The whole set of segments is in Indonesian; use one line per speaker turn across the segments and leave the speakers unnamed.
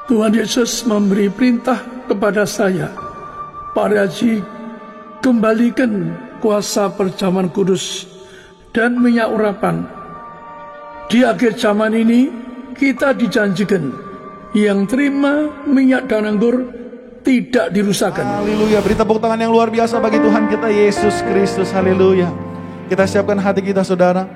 Tuhan Yesus memberi perintah kepada saya, Pak Haji, kembalikan kuasa perjamuan kudus dan minyak urapan. Di akhir zaman ini kita dijanjikan yang terima minyak dan anggur tidak dirusakkan.
Haleluya, beri tepuk tangan yang luar biasa bagi Tuhan kita Yesus Kristus. Haleluya. Kita siapkan hati kita saudara.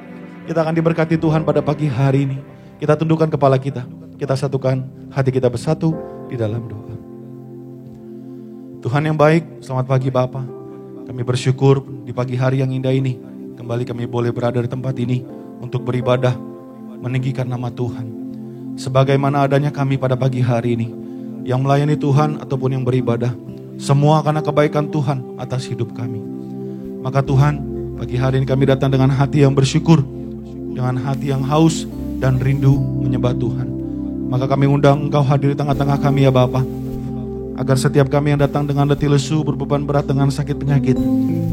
Kita akan diberkati Tuhan pada pagi hari ini. Kita tundukkan kepala kita. Kita satukan hati kita bersatu di dalam doa. Tuhan yang baik, selamat pagi Bapa. Kami bersyukur di pagi hari yang indah ini. Kembali kami boleh berada di tempat ini untuk beribadah, meninggikan nama Tuhan. Sebagaimana adanya kami pada pagi hari ini, yang melayani Tuhan ataupun yang beribadah, semua karena kebaikan Tuhan atas hidup kami. Maka Tuhan, pagi hari ini kami datang dengan hati yang bersyukur, dengan hati yang haus dan rindu menyembah Tuhan. Maka kami undang Engkau hadir di tengah-tengah kami ya Bapa, agar setiap kami yang datang dengan letih lesu, berbeban berat dengan sakit penyakit,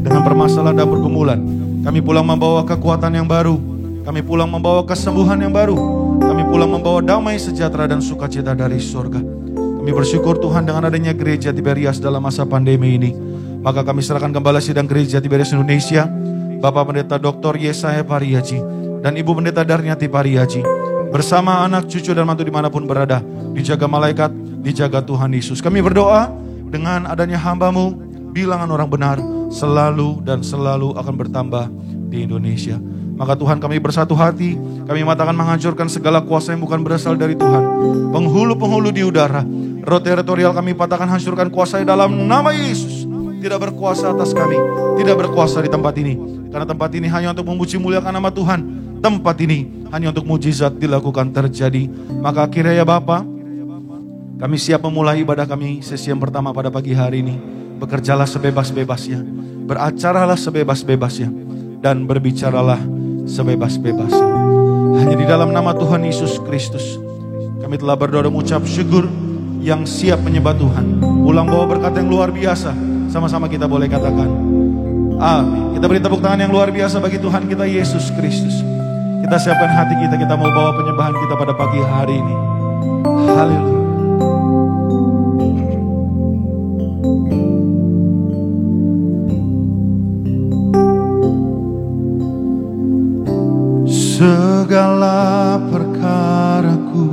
dengan permasalahan dan pergumulan, kami pulang membawa kekuatan yang baru, kami pulang membawa kesembuhan yang baru, kami pulang membawa damai sejahtera dan sukacita dari surga. Kami bersyukur Tuhan dengan adanya gereja Tiberias dalam masa pandemi ini. Maka kami serahkan kembali sidang gereja Tiberias Indonesia, Bapak Pendeta Dr. Yesaya Pariyaji dan Ibu Pendeta Darniati Pariyaji, bersama anak, cucu, dan mantu dimanapun berada, dijaga malaikat, dijaga Tuhan Yesus. Kami berdoa dengan adanya hamba-Mu, bilangan orang benar selalu dan selalu akan bertambah di Indonesia. Maka Tuhan, kami bersatu hati, kami mengatakan menghancurkan segala kuasa yang bukan berasal dari Tuhan. Penghulu-penghulu di udara, roh teritorial kami patahkan, hancurkan kuasa dalam nama Yesus. Tidak berkuasa atas kami, tidak berkuasa di tempat ini. Karena tempat ini hanya untuk memuji muliakan nama Tuhan. Tempat ini hanya untuk mujizat dilakukan terjadi. Maka akhirnya ya Bapa, kami siap memulai ibadah kami sesi yang pertama pada pagi hari ini. Bekerjalah sebebas-bebasnya, beracaralah sebebas-bebasnya, dan berbicaralah sebebas-bebasnya. Hanya di dalam nama Tuhan Yesus Kristus kami telah berdoa dan mengucap syukur, yang siap menyembah Tuhan. Ulang bawa berkat yang luar biasa. Sama-sama kita boleh katakan amin. Kita beri tepuk tangan yang luar biasa bagi Tuhan kita Yesus Kristus. Kita siapkan hati kita, kita mau bawa penyembahan kita pada pagi hari ini. Haleluya. Segala perkaraku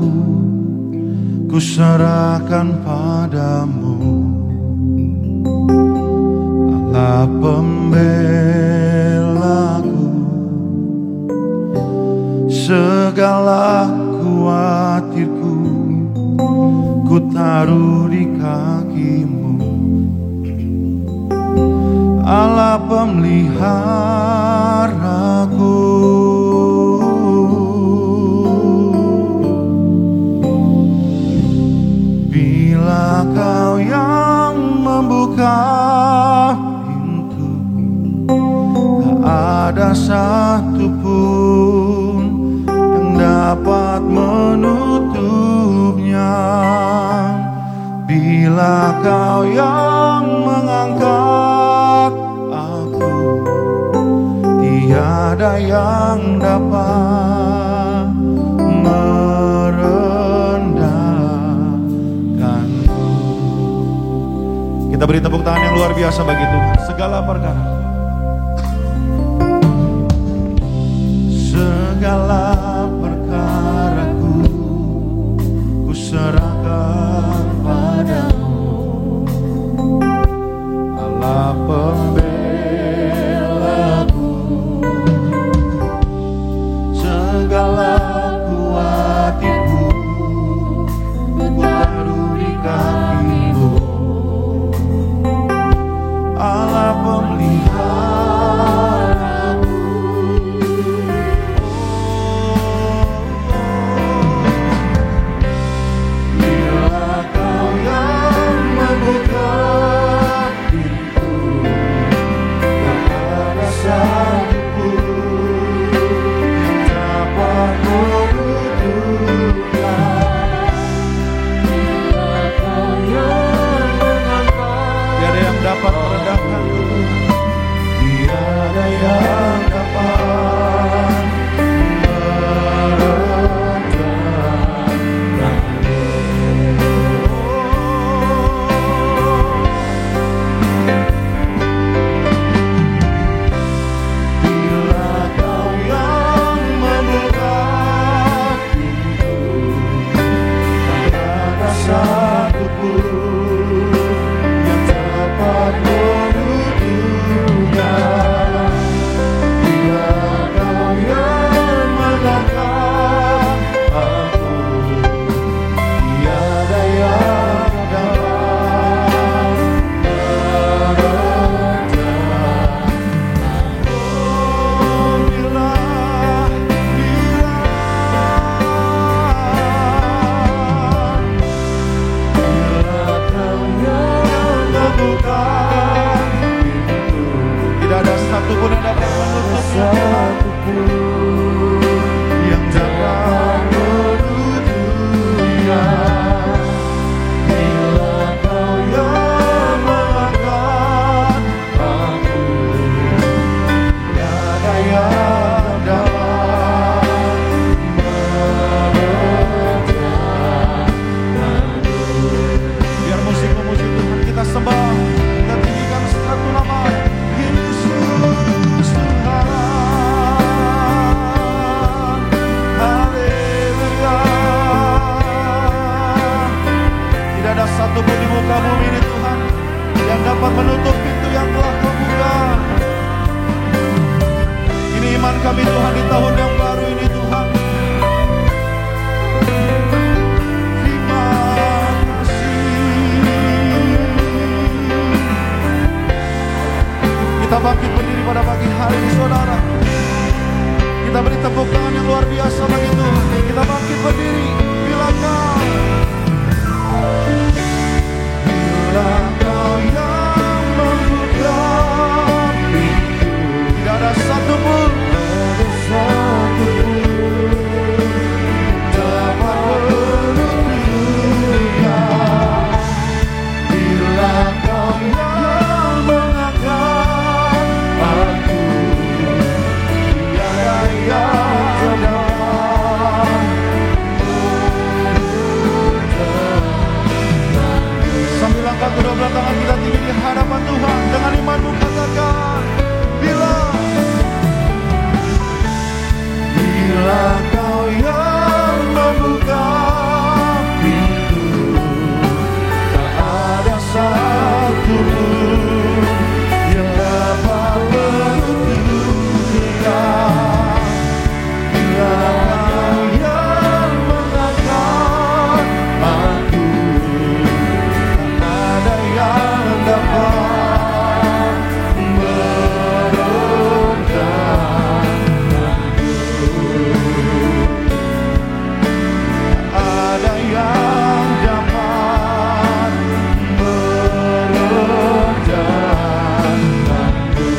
ku serahkan padamu, Allah pembelaku. Segala khawatirku ku taruh di kakimu, Allah pemeliharaku. Bila Kau yang membuka pintu, tak ada satupun yang dapat menutupnya. Bila Kau yang mengangkat aku, tiada yang dapat merendahkanku. Kita beri tepuk tangan yang luar biasa bagi Tuhan. Segala perkara, segala perkaraku ku serahkan padamu, Allah pembelaku. Segala khawatirku ku taruh di kakimu, Allah pemeliharaku. dapat menutup pintu yang telah Kau buka. Ini iman kami Tuhan di tahun yang baru ini Tuhan. Terima kasih. Kita bangkit berdiri pada pagi hari ini saudara. Kita beri tepuk tangan yang luar biasa bagi Tuhan. Kita bangkit berdiri. Bila Kau yang membuka pintu, tidak ada satupun dapat menutupnya. Bila Kau yang mengangkat aku, tiada yang dapat. Sambil angkat kedua belah tangan kita tinggi di hadapan Tuhan, dengan imanmu katakan, bila Kau yang membuka pintu, tak ada satu yang dapat menutupnya. Bila Kau yang mengangkat aku, tak ada yang dapat meredam. Ada yang dapat meredamkanku.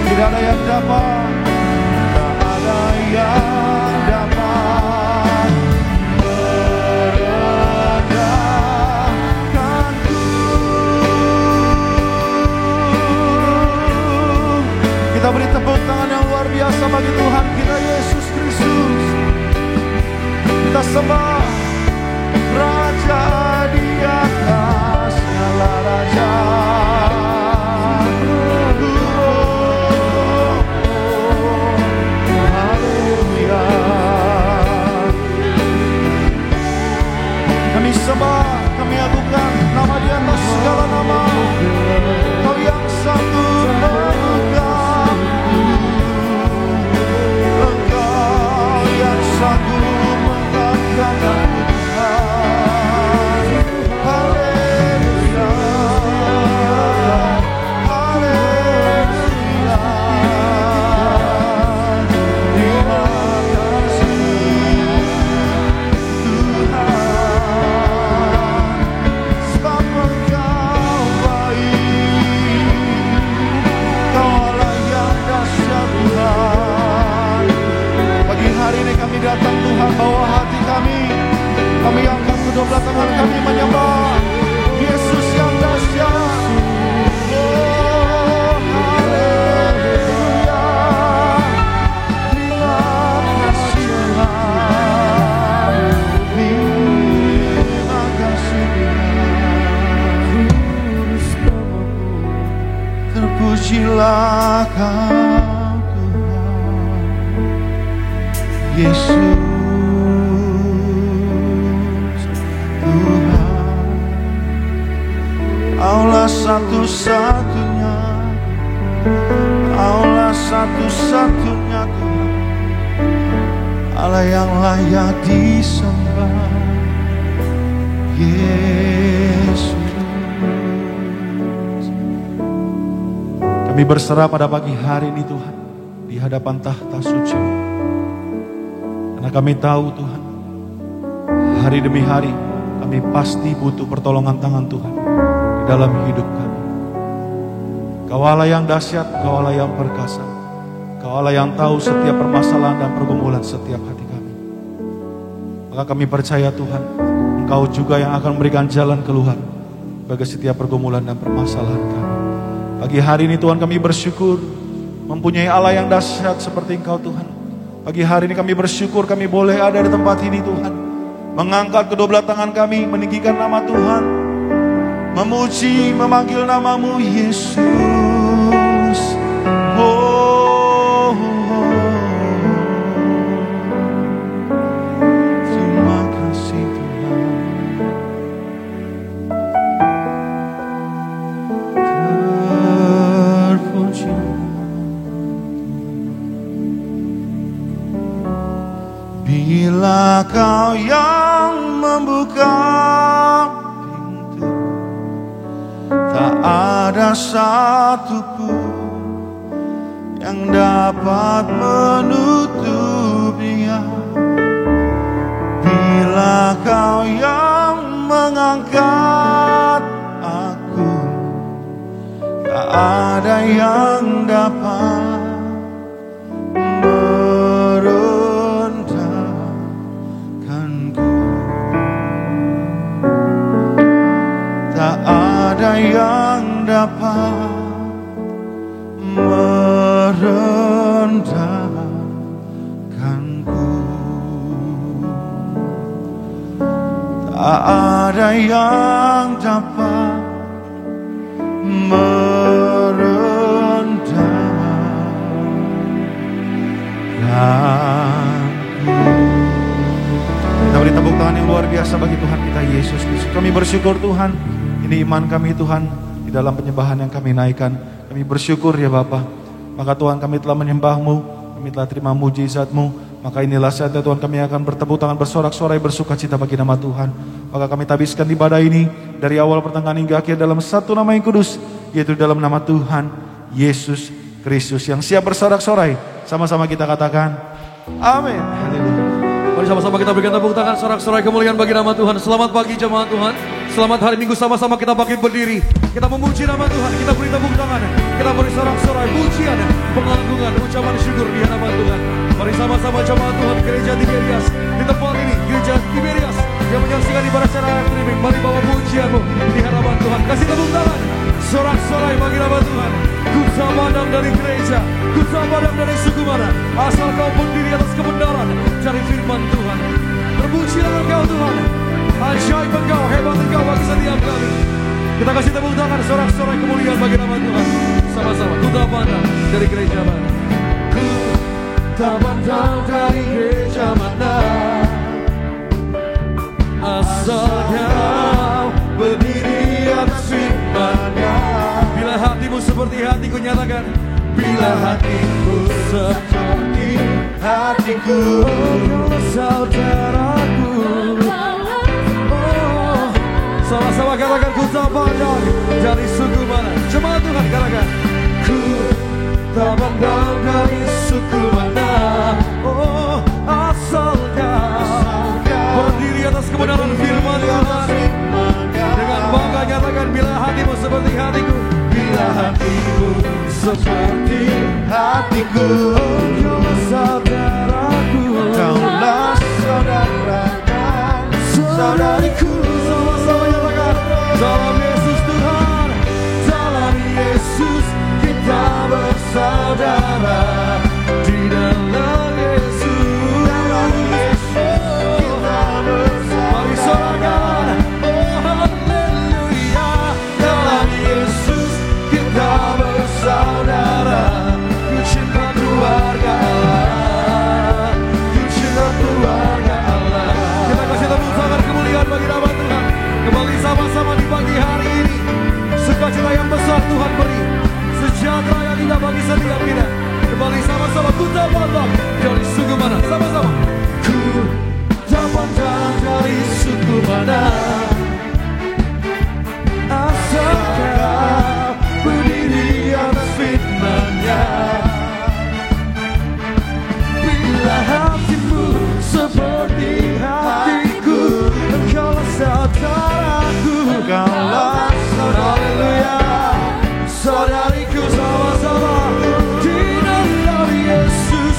Tidak ada yang dapat, tak ada yang dapat meredamkanku. Kita beri tepuk tangan yang luar biasa bagi Tuhan kita Yesus Kristus. Kita sembah Raja di atas segala raja. Haleluya. Kami sembah, kami agungkan nama di atas segala nama. Kau yang sanggup membuka, Engkau yang sanggup mengangkat aku Tuhan. Haleluya, haleluya. Terima kasih Tuhan, sebab Engkau baik. Kau Allah yang dahsyat Tuhan. Pagi hari ini kami datang Tuhan, bawa hati kami angkat kedua belah tangan kami menyembah Yesus yang dahsyat. Oh haleluya, terima kasih Tuhan, terima kasih Tuhan. Terpujilah Kau Tuhan Yesus Tuhan, Allah satu-satunya, Allah satu-satunya Tuhan, Allah yang layak disembah. Yesus. Kami berserah pada pagi hari ini Tuhan, di hadapan tahta suci. Karena kami tahu Tuhan, hari demi hari kami pasti butuh pertolongan tangan Tuhan di dalam hidup kami. Kau Allah yang dahsyat, Kau Allah yang perkasa, Kau Allah yang tahu setiap permasalahan dan pergumulan setiap hati kami. Maka kami percaya Tuhan, Engkau juga yang akan memberikan jalan keluar bagi setiap pergumulan dan permasalahan kami. Pagi hari ini Tuhan kami bersyukur mempunyai Allah yang dahsyat seperti Engkau Tuhan. Pagi hari ini kami bersyukur kami boleh ada di tempat ini Tuhan, mengangkat kedua belah tangan kami, meninggikan nama Tuhan, memuji, memanggil nama-Mu Yesus. Oh, terima kasih Tuhan. Bila Kau yang membuka pintu, tak ada satupun yang dapat menutupnya. Bila Kau yang mengangkat aku, tak ada yang dapat merendahkanku. Tak ada yang dapat merendahkanku. Tak ada yang dapat merendahkanku. Kita beri tepuk tangan yang luar biasa bagi Tuhan kita Yesus Kristus. Kami bersyukur Tuhan, ini iman kami Tuhan di dalam penyembahan yang kami naikkan. Kami bersyukur ya Bapa. Maka Tuhan kami telah menyembah-Mu, kami telah terima mujizat-Mu. Maka inilah saatnya Tuhan kami akan bertepuk tangan bersorak-sorai bersuka cita bagi nama Tuhan. Maka kami tabiskan ibadah ini dari awal pertengahan hingga akhir dalam satu nama yang kudus, yaitu dalam nama Tuhan Yesus Kristus. Yang siap bersorak-sorai, sama-sama kita katakan amin. Haleluya.
Mari sama-sama kita berikan tepuk tangan sorak-sorai kemuliaan bagi nama Tuhan. Selamat pagi jemaat Tuhan. Selamat hari Minggu, sama-sama kita bangkit berdiri. Kita memuji nama Tuhan, kita beri tepuk tangan. Kita beri sorak-sorai pujian, pengagungan, ucapan syukur di hadapan Tuhan. Mari sama-sama jemaat Tuhan, gereja Tiberias di tempat ini, gereja Tiberias yang menyaksikan ibadah secara streaming. Mari bawa pujianmu di hadapan Tuhan. Kasih tepuk tangan, sorak-sorai bagi nama Tuhan. Ku tak pandang dari gereja, ku tak pandang dari suku mana, asal kau berdiri atas kebenaran dari firman Tuhan. Terpujilah Engkau Tuhan, ajaib Engkau, hebat Engkau bagi setiap kami. Kita kasih tepuk tangan, sorak-sorai kemuliaan bagi nama Tuhan. Sama-sama, ku tak pandang dari gereja mana, ku tak pandang dari gereja mana, asal kau berdiri atas firman-Nya. Bila hatimu seperti hatiku, nyatakan, bila hatimu seperti hatiku, oh saudaraku, oh, sama-sama katakan, ku tak pandang dari suku mana. Jemaat Tuhan katakan, ku tak pandang dari suku mana, oh asal kau berdiri atas kebenaran firman Tuhan. Dengan bangga nyatakan, bila hatimu seperti hatiku, bila hatimu seperti hatiku, oh kaulah saudaraku, kaulah saudara dan saudariku. Sama-sama nyatakan, dalam Yesus Tuhan, dalam Yesus kita bersaudara. Di dalam Yesus, dalam Yesus kita bersaudara. Mari sorakan, oh haleluya, dalam Yesus kita bersaudara. Ku cinta keluarga Allah, ku cinta keluarga Allah. Kita kasih tepuk tangan kemuliaan bagi nama Tuhan. Kembali sama-sama di pagi hari ini, sukacita yang besar Tuhan beri, sejahtera yang indah bagi setiap kita. Kembali sama-sama, ku tak pandang dari suku mana. Sama-sama, ku tak pandang dari suku mana, asal kau berdiri atas firman-Nya. Bila hatimu seperti hatiku, engkaulah saudaraku, engkaulah saudara, saudariku. Sama-sama, di dalam Yesus,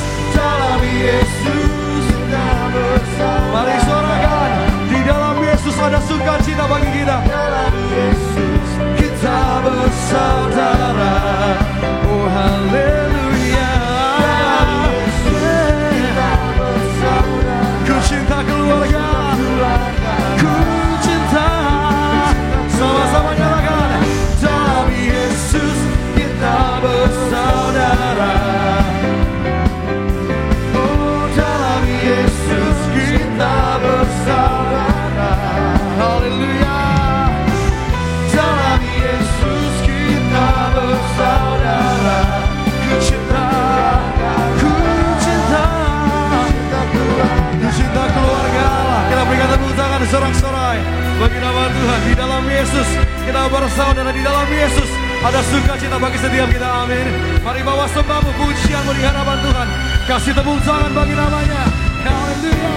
sorak-sorai bagi nama Tuhan. Di dalam Yesus kita bersaudara, di dalam Yesus ada sukacita bagi setiap kita. Amin. Mari bawa sembahmu, pujianmu di hadapan Tuhan. Kasih tepuk tangan bagi namanya. Haleluya.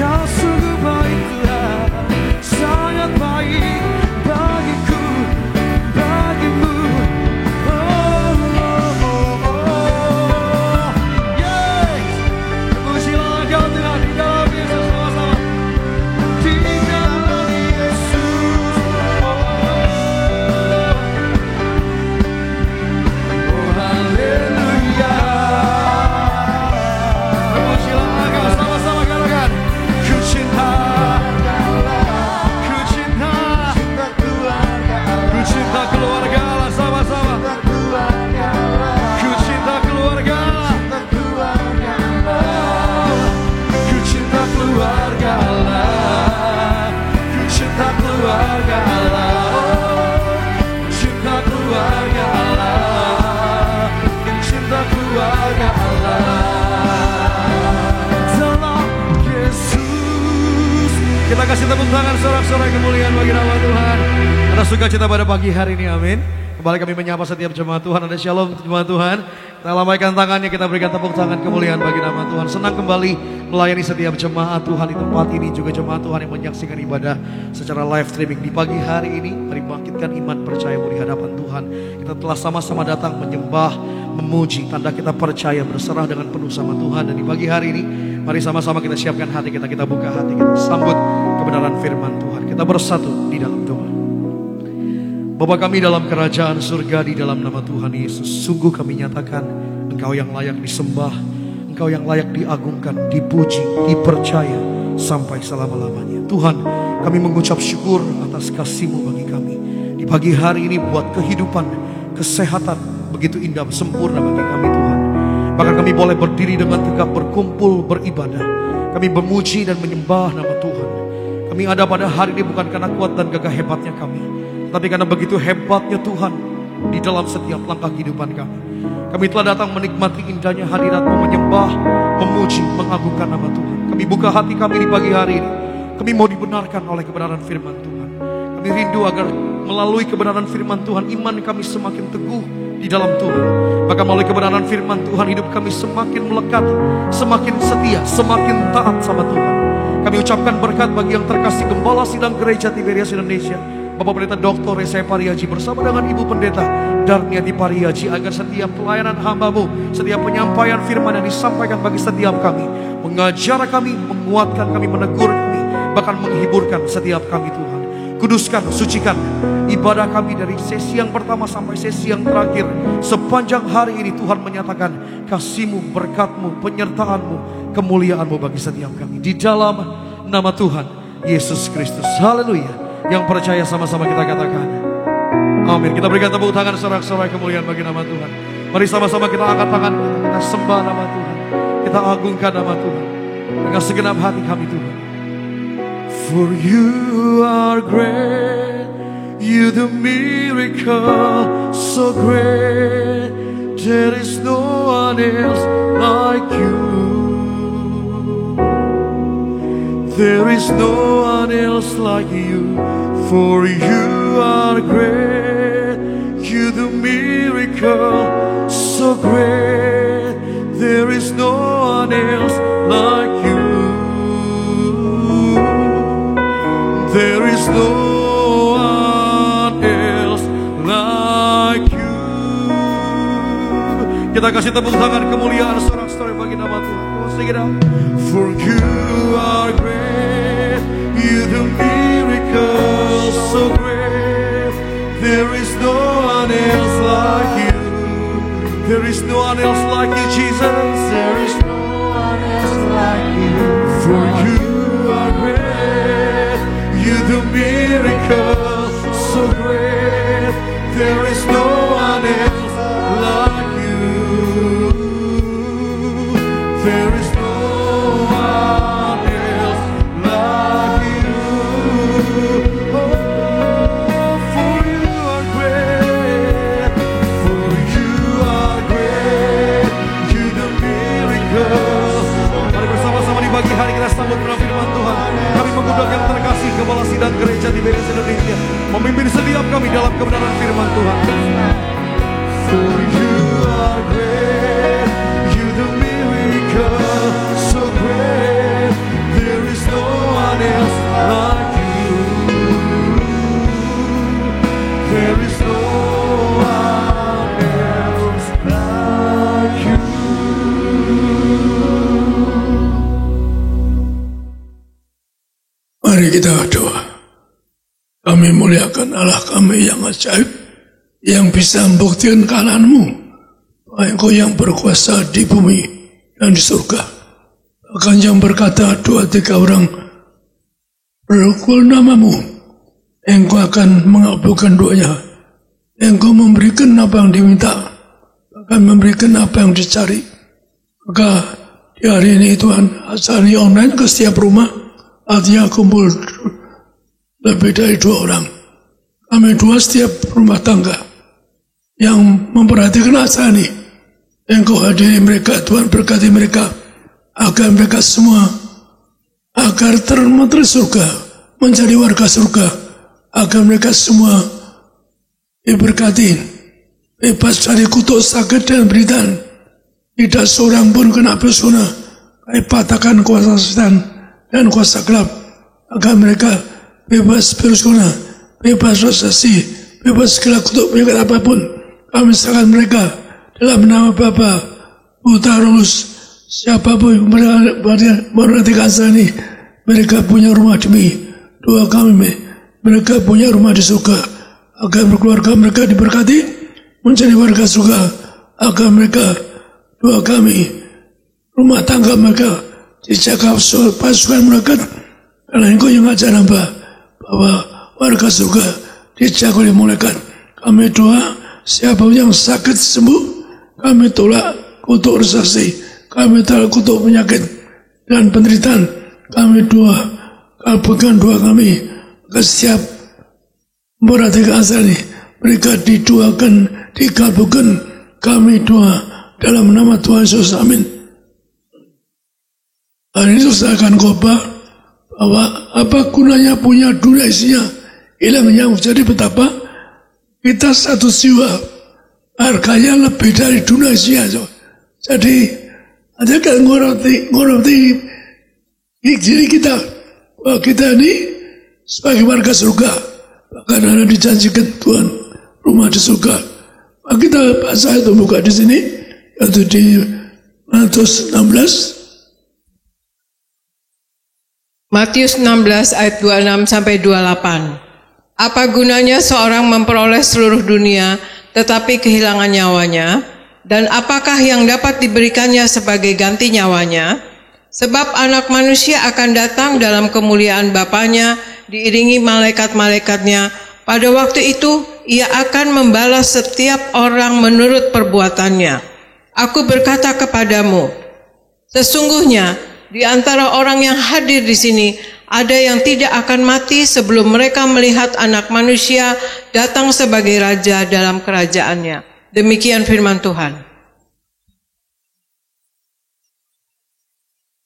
Kau sungguh baik Tuhan, sangat baik bagiku, bagimu. Pujilah Kau Tuhan di dalam Yesus sama-sama. Di dalam Yesus. Oh haleluya. Pujilah Kau sama-sama katakan. Ku cinta, ku cinta, ku cinta keluarga Allah sama-sama. Ku cinta keluarga Allah. Ku cinta keluarga Allah. Ku cinta keluarga Allah. Ku cinta keluarga Allah. Ku cinta keluarga Allah. Dalam Yesus. Kita kasih tepuk tangan sorak-sorai kemuliaan bagi nama Tuhan. Ada sukacita pada pagi hari ini, amin. Kembali kami menyapa setiap jemaat Tuhan. Ada shalom jemaat Tuhan. Kita lambaikan tangannya, kita berikan tepuk tangan kemuliaan bagi nama Tuhan. Senang kembali melayani setiap jemaat Tuhan di tempat ini, juga jemaat Tuhan yang menyaksikan ibadah secara live streaming di pagi hari ini. Mari bangkitkan iman percayamu di hadapan Tuhan. Kita telah sama-sama datang menyembah, memuji, tanda kita percaya berserah dengan penuh sama Tuhan. Dan di pagi hari ini, mari sama-sama kita siapkan hati kita buka hati kita, sambut kebenaran firman Tuhan. Kita bersatu di dalam doa. Bapa kami dalam kerajaan surga, di dalam nama Tuhan Yesus, sungguh kami nyatakan Engkau yang layak disembah, Engkau yang layak diagungkan, dipuji, dipercaya sampai selama-lamanya. Tuhan, kami mengucap syukur atas kasih-Mu bagi kami. Di pagi hari ini buat kehidupan, kesehatan begitu indah, sempurna bagi kami Tuhan. Bahkan kami boleh berdiri dengan tegak, berkumpul, beribadah. Kami memuji dan menyembah nama Tuhan. Kami ada pada hari ini bukan karena kuat dan gagah hebatnya kami, tapi karena begitu hebatnya Tuhan di dalam setiap langkah kehidupan kami. Kami telah datang menikmati indahnya hadirat-Mu, menyembah, memuji, mengagungkan nama Tuhan. Kami buka hati kami di pagi hari ini. Kami mau dibenarkan oleh kebenaran firman Tuhan. Kami rindu agar melalui kebenaran firman Tuhan, iman kami semakin teguh di dalam Tuhan. Maka melalui kebenaran firman Tuhan, hidup kami semakin melekat, semakin setia, semakin taat sama Tuhan. Kami ucapkan berkat bagi yang terkasih Gembala Sidang Gereja Tiberias Indonesia, Bapak Pendeta Dr. Yesaya Pariaji bersama dengan Ibu Pendeta Darniati Pariaji, agar setiap pelayanan hamba-Mu, setiap penyampaian firman yang disampaikan bagi setiap kami, mengajar kami, menguatkan kami, menegur kami, bahkan menghiburkan setiap kami Tuhan. Kuduskan, sucikan ibadah kami dari sesi yang pertama sampai sesi yang terakhir. Sepanjang hari ini Tuhan menyatakan kasih-Mu, berkat-Mu, penyertaan-Mu, kemuliaan-Mu bagi setiap kami. Di dalam nama Tuhan Yesus Kristus. Haleluya. Yang percaya sama-sama kita katakan amin. Kita berikan tepuk tangan sorak-sorai kemuliaan bagi nama Tuhan. Mari sama-sama kita angkat tangan kita sembah nama Tuhan, kita agungkan nama Tuhan dengan segenap hati kami Tuhan. For you are great, you do miracle so great, there is no one else like you. There is no one else like you, for you are great, you do miracle so great, there is no one else like you. There is no one else like you. Kita kasih tepuk tangan kemuliaan sorak-sorai bagi nama Tuhan. Sing it out. For you are great, you do miracles so great. There is no one else like you. There is no one else like you, Jesus. There is no one else like you. For you are great, you do miracles so great. There is no one else like you. There is no one else like you. Oh, for you are great. For you are great. You do miracles. Mari bersama-sama di pagi hari kita sambut dalam firman Tuhan. Kami mengundang yang terkasih Kepala Sidang Gereja di BDS Indonesia memimpin setiap kami dalam kebenaran firman Tuhan. For you are great, you do miracle so great. There is no one else like you. There is no one else like you.
Mari kita doa. Kami muliakan Allah kami yang ajaib, yang bisa membuktikan kealahanmu, Engkau yang berkuasa di bumi dan di surga. Bahkan yang berkata 2-3 orang berkumpul namamu, Engkau akan mengabulkan doanya. Engkau memberikan apa yang diminta, bahkan memberikan apa yang dicari. Maka di hari ini Tuhan, acara online ke setiap rumah, artinya kumpul lebih dari 2 orang. Kami 2 setiap rumah tangga yang memperhatikan acara ini. Engkau hadiri mereka, Tuhan berkati mereka, agar mereka semua agar termasuk surga, menjadi warga surga, agar mereka semua diberkati, bebas dari kutuk sakit dan beritaan. Tidak seorang pun kena pesona, patahkan kuasa setan dan kuasa gelap, agar mereka bebas persona, bebas rasasi, bebas segala kutuk penyakit apapun. Kami serahkan mereka dalam nama Bapa, Putra, Roh Kudus. Siapapun yang memperhatikan acara ini, mereka punya rumah demi doa kami. Mereka punya rumah di surga, agar keluarga mereka diberkati menjadi warga surga, agar mereka doa kami, rumah tangga mereka dijaga pasukan mereka. Karena Engkau yang ajar hamba bahwa warga surga dijaga oleh malaikat. Kami doa siapa yang sakit sembuh, kami tolak kutuk resasi, kami tolak kutuk penyakit dan penderitaan. Kami doa, kabulkan doa kami ke setiap memperhatikan acara ini. Mereka didoakan, dikabulkan. Kami doa dalam nama Tuhan Yesus, amin. Hari ini saya akan khotbah bahwa apa gunanya punya dunia isinya hilangnya. Jadi betapa kita satu jiwa harganya lebih dari dunia isinya. Jadi ada kan ngoroti diri kita bahwa kita ini sebagai warga surga, bahkan ada dijanjikan Tuhan rumah di surga. Maka kita bahasa itu buka di sini, yaitu di Matius 16.
Matius 16 ayat 26 sampai 28. Apa gunanya seorang memperoleh seluruh dunia tetapi kehilangan nyawanya? Dan apakah yang dapat diberikannya sebagai ganti nyawanya? Sebab anak manusia akan datang dalam kemuliaan Bapanya diiringi malaikat-malaikatnya. Pada waktu itu ia akan membalas setiap orang menurut perbuatannya. Aku berkata kepadamu, sesungguhnya di antara orang yang hadir di sini ada yang tidak akan mati sebelum mereka melihat Anak Manusia datang sebagai Raja dalam kerajaannya. Demikian firman Tuhan.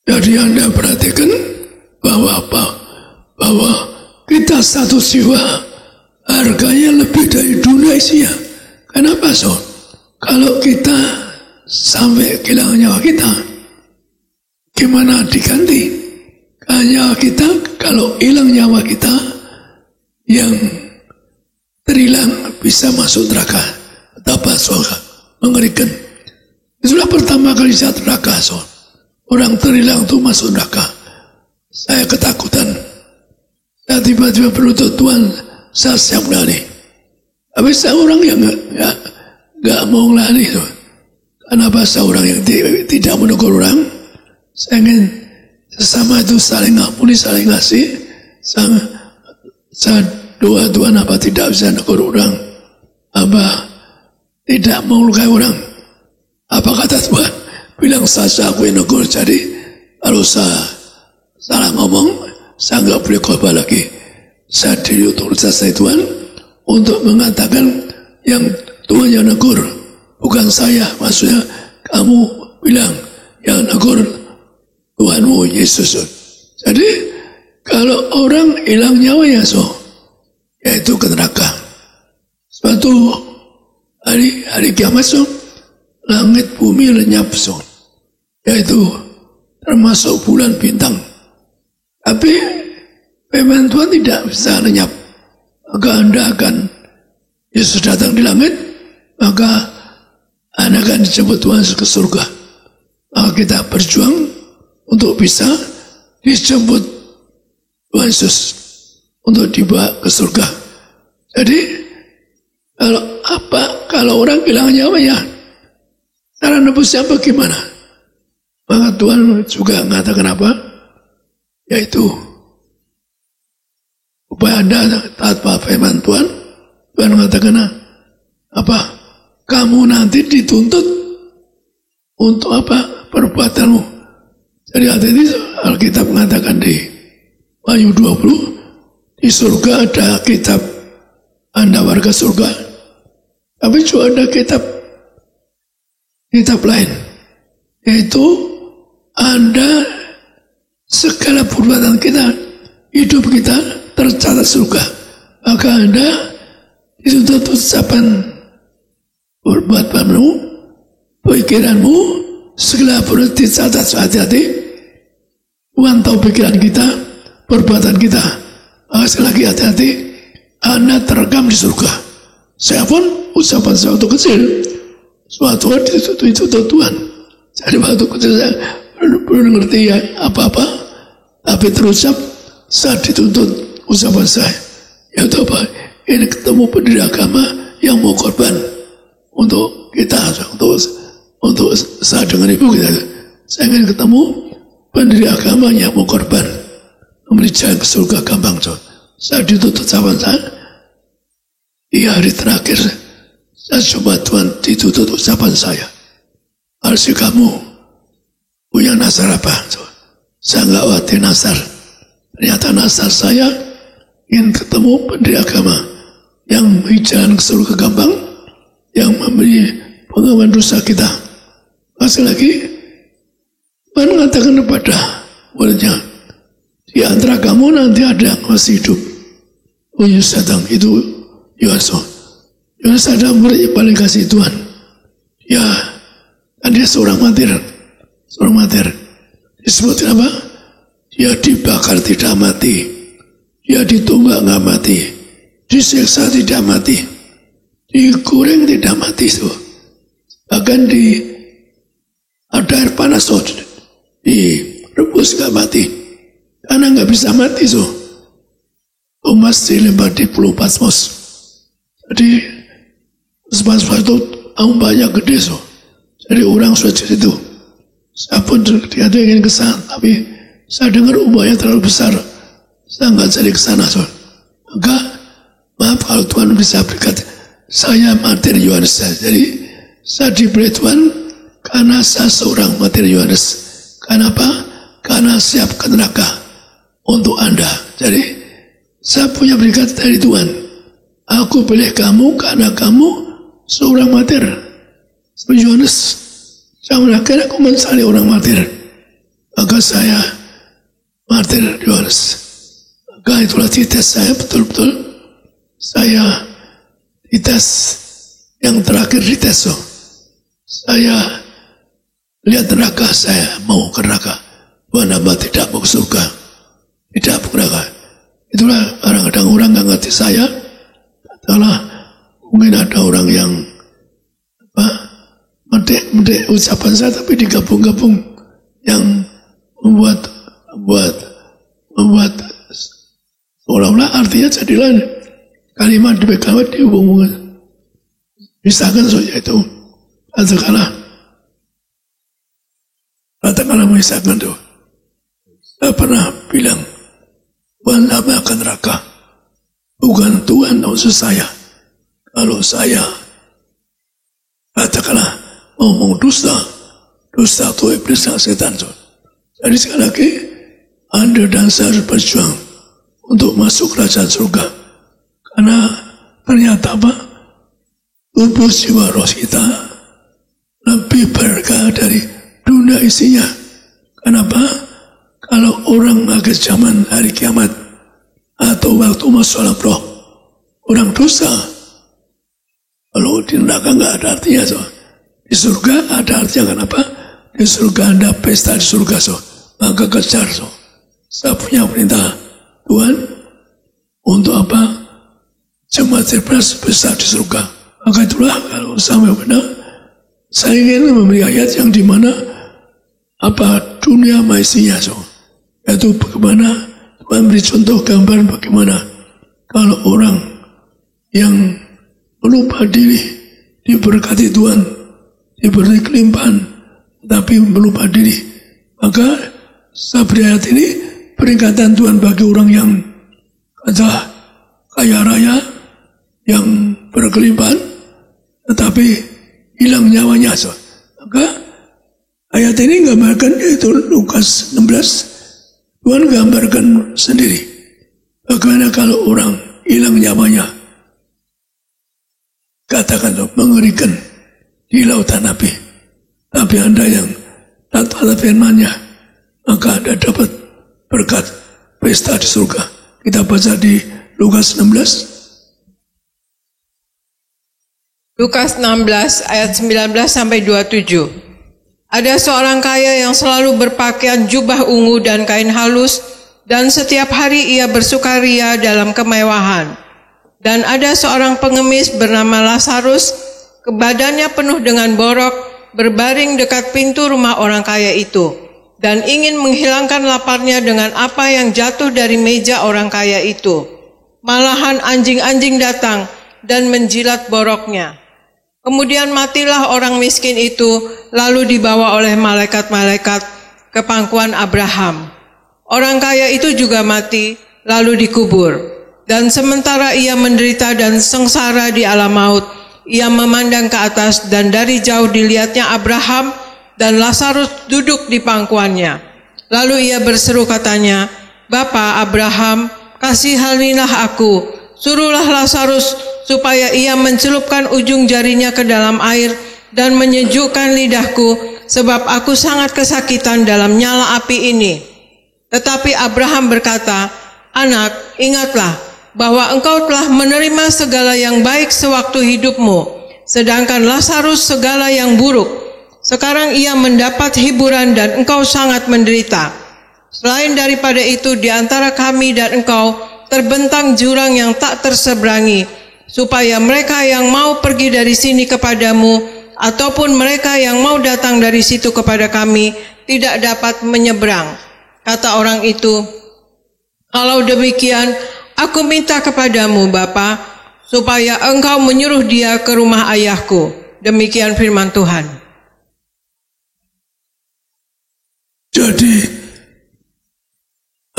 Jadi Anda perhatikan bahwa apa? Bahwa kita satu jiwa harganya lebih dari dunia isinya. Kenapa, so? Kalau kita sampai kehilangan nyawa kita, gimana diganti? Nyawa kita, kalau hilang nyawa kita, yang terhilang bisa masuk neraka. Betapa soal mengerikan. Itulah pertama kali saya neraka, so. Orang terhilang itu masuk neraka. Saya ketakutan. Saya tiba-tiba berlutut, Tuhan, saya siap lari. Tapi saya orang yang nggak mau lari, so. Kenapa saya orang yang tidak menegur orang? Saya ingin sesama itu saling ngampuni, saling ngasih. Saya doa Tuhan, apa tidak bisa negur orang, apa tidak mau melukai orang. Apa kata Tuhan? Bilang saja aku yang negur. Jadi kalau saya salah ngomong, saya nggak boleh khotbah lagi. Saya diotorisasi Tuhan untuk mengatakan yang Tuhan yang negur, bukan saya. Maksudnya kamu bilang yang negur Tuhanmu Yesus. Jadi kalau orang hilang nyawanya yaitu ke neraka. Suatu hari kiamat langit bumi lenyap yaitu termasuk bulan bintang. Tapi firman Tuhan tidak bisa lenyap. Maka Anda akan Yesus datang di langit, maka Anda akan dijemput Tuhan ke surga. Maka kita berjuang untuk bisa dijemput Tuhan Yesus untuk dibawa ke surga. Jadi kalau orang kehilangan nyawanya, cara nebusnya bagaimana? Maka Tuhan juga mengatakan apa? Yaitu supaya Anda taat pada firman Tuhan. Tuhan mengatakan apa? Kamu nanti dituntut untuk apa? Perbuatanmu. Jadi hati-hati, Alkitab mengatakan di Wahyu 20, di surga ada kitab Anda warga surga. Tapi juga ada kitab lain, yaitu Anda segala perbuatan kita, hidup kita tercatat surga. Maka Anda dituntut ucapan perbuatanmu, pikiranmu, segala perbuatan dicatat. Hati-hati, Tuhan tahu pikiran kita, perbuatan kita. Maka sekali lagi hati-hati, Anda terekam di surga. Saya pun ucapan saya waktu kecil, suatu hari dituntut Tuhan. Jadi waktu kecil saya belum ngerti ya apa-apa, tapi terucap saat dituntut ucapan saya. Yaitu apa? Ini ketemu pendiri agama yang mau korban untuk kita, untuk saya dengan ibu kita. Saya ingin ketemu pendiri agama yang mau korban, memberi jalan ke surga gampang. Saya dituntut ucapan saya. Di hari terakhir, saya coba Tuhan dituntut ucapan saya. Harus kamu punya nasar apa? Saya nggak khawatir nasar. Ternyata nasar saya ingin ketemu pendiri agama yang memberi jalan ke surga gampang, yang memberi pengakuan dosa kita. Masih lagi, Tuhan mengatakan kepada muridnya, di antara kamu nanti ada yang masih hidup. Yesus datang, itu Yohanes ada murid yang paling kasih Tuhan. Ya, kan dia seorang martir. Disebutkan apa? Dia dibakar tidak mati, dia ditumbak nggak mati, disiksa tidak mati, digoreng tidak mati. Bahkan ada air panas, direbus nggak mati, karena nggak bisa mati. Thomas dilempar di Pulau Patmos. Jadi Patmos itu banyak gede. Jadi orang sudah di situ. Saya pun dia ingin ke sana, tapi saya dengar umpanya terlalu besar, saya nggak jadi ke sana. Maka maaf kalau Tuhan bisa berkat saya martir Yohanes. Jadi saya diberi Tuhan karena saya seorang martir Yohanes. Karena apa? Karena siap ke neraka untuk Anda. Jadi saya punya berkat dari Tuhan. Aku pilih kamu karena kamu seorang martir. Seperti Yohanes. Jangan akhirnya aku mencari orang martir. Maka saya martir Yohanes. Maka itulah dites saya betul-betul. Saya dites yang terakhir dites. Saya lihat neraka, saya mau ke neraka. Tuhan hamba tidak mau ke surga. Tidak mau ke neraka. Itulah kadang-kadang orang nggak ngerti saya. Katakanlah mungkin ada orang yang mendek ucapan saya tapi digabung-gabung yang membuat seolah-olah artinya jadi lain. Kalimat demi kalimat dihubung-hubungkan. Misalkan saja itu, katakanlah misalkan itu, saya pernah bilang, Tuhan hamba akan neraka. Bukan Tuhan maksud saya. Kalau saya katakanlah ngomong dusta itu iblis dan setan. Jadi sekali lagi, Anda dan saya harus berjuang untuk masuk kerajaan surga. Karena ternyata apa? Tubuh jiwa roh kita lebih berkah dari dunia isinya. Kenapa? orang akhir zaman hari kiamat atau waktu masalah roh, orang dosa, kalau di neraka nggak ada artinya, so. Di surga ada artinya. Kenapa? Di surga ada pesta di surga, so. Maka kejar, so. Saya punya perintah Tuhan untuk apa? Jemaat terberas pesta di surga. Maka itulah kalau sampai benar, saya ingin memberi ayat yang dimana apa dunia maisinya, so. Yaitu bagaimana Tuhan beri contoh gambaran bagaimana kalau orang yang melupa diri diberkati Tuhan, diberi kelimpahan, tapi melupa diri. Maka saya beri ayat ini peringatan Tuhan bagi orang yang kaya raya, yang berkelimpahan, tetapi hilang nyawanya. So. Maka ayat ini gambarkan, yaitu Lukas 16. Tuhan gambarkan sendiri bagaimana kalau orang hilang nyawanya. Katakan mengerikan di lautan api. Tapi Anda yang taat pada firman-Nya, maka Anda dapat berkat pesta di surga. Kita baca di Lukas 16.
Lukas 16 ayat 19 sampai 27. Ada seorang kaya yang selalu berpakaian jubah ungu dan kain halus, dan setiap hari ia bersukaria dalam kemewahan. Dan ada seorang pengemis bernama Lazarus, badannya penuh dengan borok, berbaring dekat pintu rumah orang kaya itu, dan ingin menghilangkan laparnya dengan apa yang jatuh dari meja orang kaya itu. Malahan anjing-anjing datang dan menjilat boroknya. Kemudian matilah orang miskin itu, lalu dibawa oleh malaikat-malaikat ke pangkuan Abraham. Orang kaya itu juga mati, lalu dikubur. Dan sementara ia menderita dan sengsara di alam maut, ia memandang ke atas, dan dari jauh dilihatnya Abraham dan Lazarus duduk di pangkuannya. Lalu ia berseru katanya, "Bapa Abraham, kasihanilah aku, suruhlah Lazarus supaya ia mencelupkan ujung jarinya ke dalam air dan menyejukkan lidahku, sebab aku sangat kesakitan dalam nyala api ini." Tetapi Abraham berkata, "Anak, ingatlah bahwa engkau telah menerima segala yang baik sewaktu hidupmu, sedangkan Lazarus segala yang buruk. Sekarang ia mendapat hiburan dan engkau sangat menderita. Selain daripada itu, di antara kami dan engkau terbentang jurang yang tak terseberangi, supaya mereka yang mau pergi dari sini kepadamu, ataupun mereka yang mau datang dari situ kepada kami, tidak dapat menyeberang." Kata orang itu, "Kalau demikian, aku minta kepadamu, Bapa, supaya engkau menyuruh dia ke rumah ayahku." Demikian firman Tuhan.
Jadi,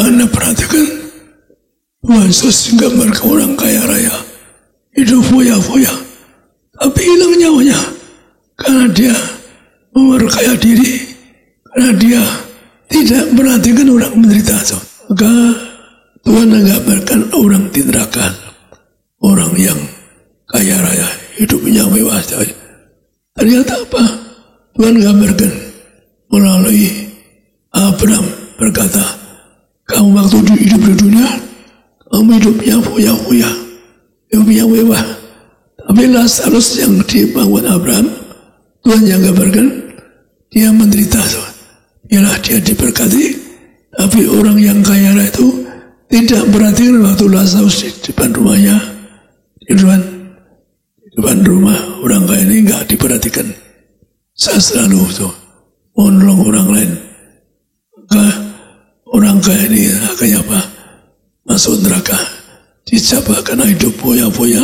Anda perhatikan, Tuhan Yesus menggambarkan orang kaya raya, hidup foya-foya, tapi hilang nyawanya karena dia memperkaya diri, karena dia tidak perhatikan orang menderita. Maka Tuhan menggambarkan orang di neraka, orang yang kaya raya, hidupnya mewah. Ternyata apa? Tuhan gambarkan melalui Abraham berkata, "Kamu waktu hidup di dunia, kamu hidupnya foya-foya, hidupnya mewah." Tapi Lazarus yang dibangun Abraham, Tuhan yang gambarkan, dia menderita. Ialah dia diberkati, tapi orang yang kaya raya itu tidak perhatikan waktu Lazarus di depan rumahnya, di depan rumah orang kaya ini nggak diperhatikan. Saya selalu menolong orang lain. Maka orang kaya ini akhirnya apa? Masuk neraka, dicap karena hidup foya-foya.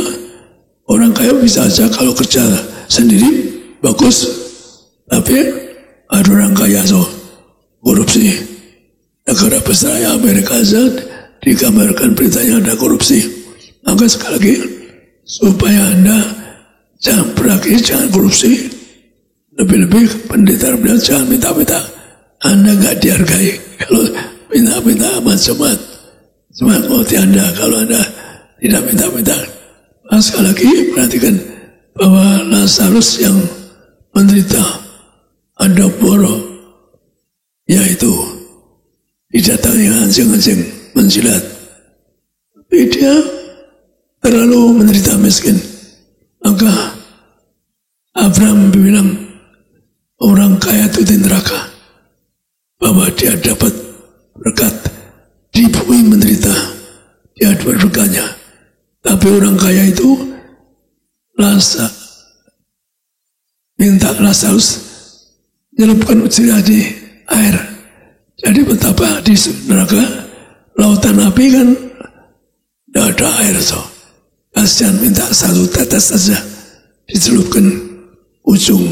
Orang kaya bisa aja kalau kerja sendiri bagus, tapi ada orang kaya korupsi. Negara besar Amerika digambarkan beritanya ada korupsi. Maka sekali lagi, supaya Anda jangan berlaki, jangan korupsi, lebih-lebih pendeta bilang jangan minta-minta. Anda nggak dihargai kalau minta-minta amat-amat. Semangat mati Anda kalau Anda tidak minta-minta. Nah, sekali lagi perhatikan bahwa Lazarus yang menderita ada borok, yaitu didatangi anjing-anjing menjilat. Tapi dia terlalu menderita miskin. Maka Abraham bilang orang kaya itu di neraka, bahwa dia dapat berkat di bumi menderita, dia dapat berkatnya. Tapi orang kaya itu minta Lazarus nyelupkan ujian di air. Jadi betapa di neraka lautan api kan tidak ada air, so kasihan, minta satu tetes saja dicelupkan ujung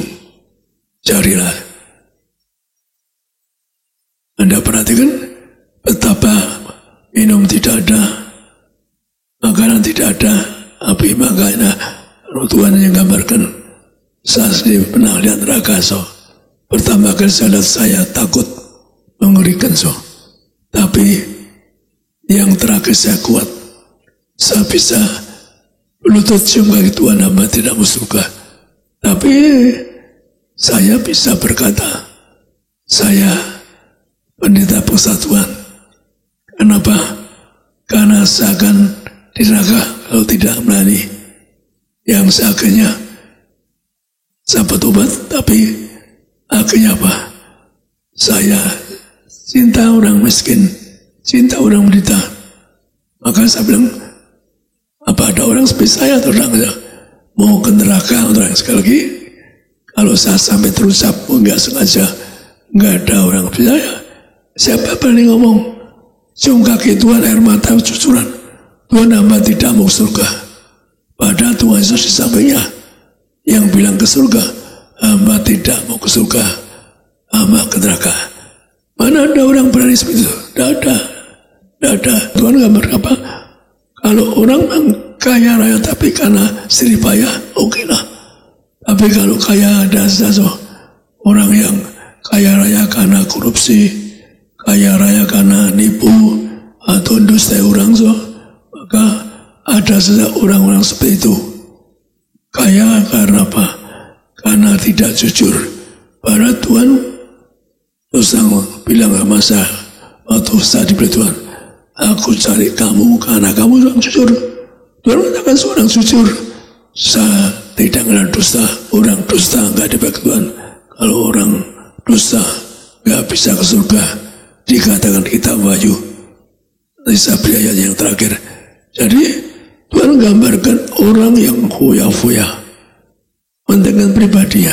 jarilah. Anda perhatikan betapa minum tidak ada, makanan tidak ada, api makanya Tuhan yang gambarkan. Saya sendiri pernah lihat neraka, so pertama kali saya takut, mengerikan, so. Tapi yang terakhir saya kuat, saya bisa berlutut cium kaki Tuhan, hamba tidak mau surga. Tapi saya bisa berkata, saya pendeta persatuan. Kenapa? Karena saya akan di neraka kalau tidak melayani. Yang akhirnya saya bertobat, tapi akhirnya apa? Saya cinta orang miskin, cinta orang menderita. Maka saya bilang, apa ada orang seperti saya atau orang mau ke neraka? Orang sekali lagi, kalau saya sampai terucap, enggak sengaja, enggak ada orang seperti saya. Siapa berani ngomong, cium kaki Tuhan, air mata cucuran, Tuhan hamba tidak mau surga. Padahal Tuhan Yesus di sampingnya yang bilang ke surga, hamba tidak mau ke surga, hamba ke neraka. Mana ada orang berani seperti itu? Tidak ada. Tuhan gambar apa? Kalau orang kaya raya tapi karena sirih payah, oke lah. Tapi kalau kaya dasar, orang yang kaya raya karena korupsi, kaya raya karena nipu atau dusta orang, maka ada saja orang-orang seperti itu. Kaya karena apa? Karena tidak jujur. Padahal Tuhan terus bilang sama saya, waktu saya diberi Tuhan, aku cari kamu karena kamu orang jujur. Tuhan katakan seorang jujur. Saya tidak kenal dusta. Orang dusta enggak diberi Tuhan. Kalau orang dusta enggak bisa ke surga. Dikatakan kitab Wahyu. Ayat yang terakhir. Jadi Tuhan gambarkan orang yang foya-foya, mendengan pribadinya,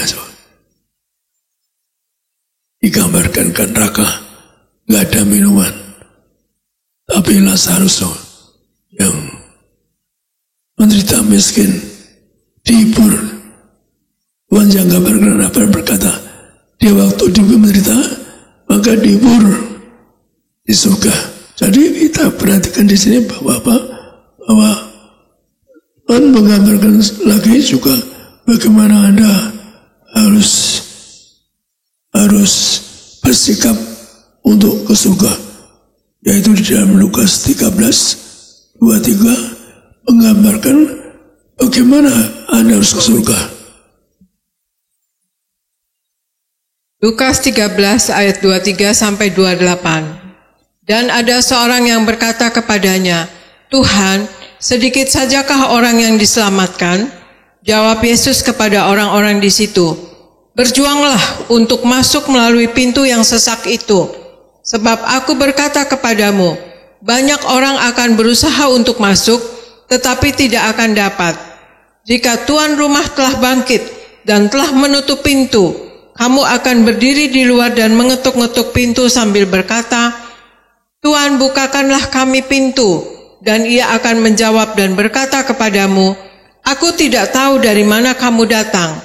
digambarkan ke neraka, nggak ada minuman. Tapi Lazarus yang menderita miskin dihibur. Tuhan yang gambarkan apa berkata, dia waktu dia menderita maka dihibur di surga. Jadi kita perhatikan di sini bahwa Tuhan menggambarkan lagi juga bagaimana Anda harus bersikap untuk ke surga. Yaitu di dalam Lukas 13:23 menggambarkan bagaimana Anda harus ke surga.
Lukas 13 ayat 23-28. Dan ada seorang yang berkata kepadanya, Tuhan, sedikit sajakah orang yang diselamatkan? Jawab Yesus kepada orang-orang di situ, berjuanglah untuk masuk melalui pintu yang sesak itu. Sebab aku berkata kepadamu, banyak orang akan berusaha untuk masuk, tetapi tidak akan dapat. Jika tuan rumah telah bangkit dan telah menutup pintu, kamu akan berdiri di luar dan mengetuk-ngetuk pintu sambil berkata, Tuhan, bukakanlah kami pintu. Dan ia akan menjawab dan berkata kepadamu, aku tidak tahu dari mana kamu datang.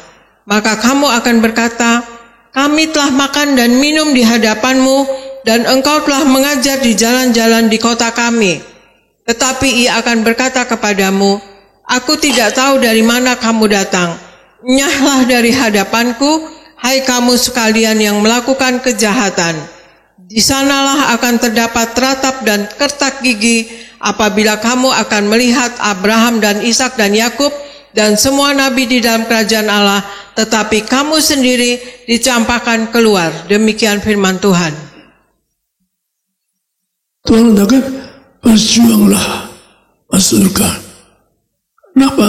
Maka kamu akan berkata, kami telah makan dan minum di hadapanmu, dan engkau telah mengajar di jalan-jalan di kota kami. Tetapi ia akan berkata kepadamu, aku tidak tahu dari mana kamu datang. Nyahlah dari hadapanku, hai kamu sekalian yang melakukan kejahatan. Di sanalah akan terdapat teratap dan kertak gigi apabila kamu akan melihat Abraham dan Ishak dan Yakub dan semua nabi di dalam kerajaan Allah, tetapi kamu sendiri dicampakkan keluar. Demikian firman Tuhan.
Tuhan katakan, berjuanglah masuk surga. Kenapa?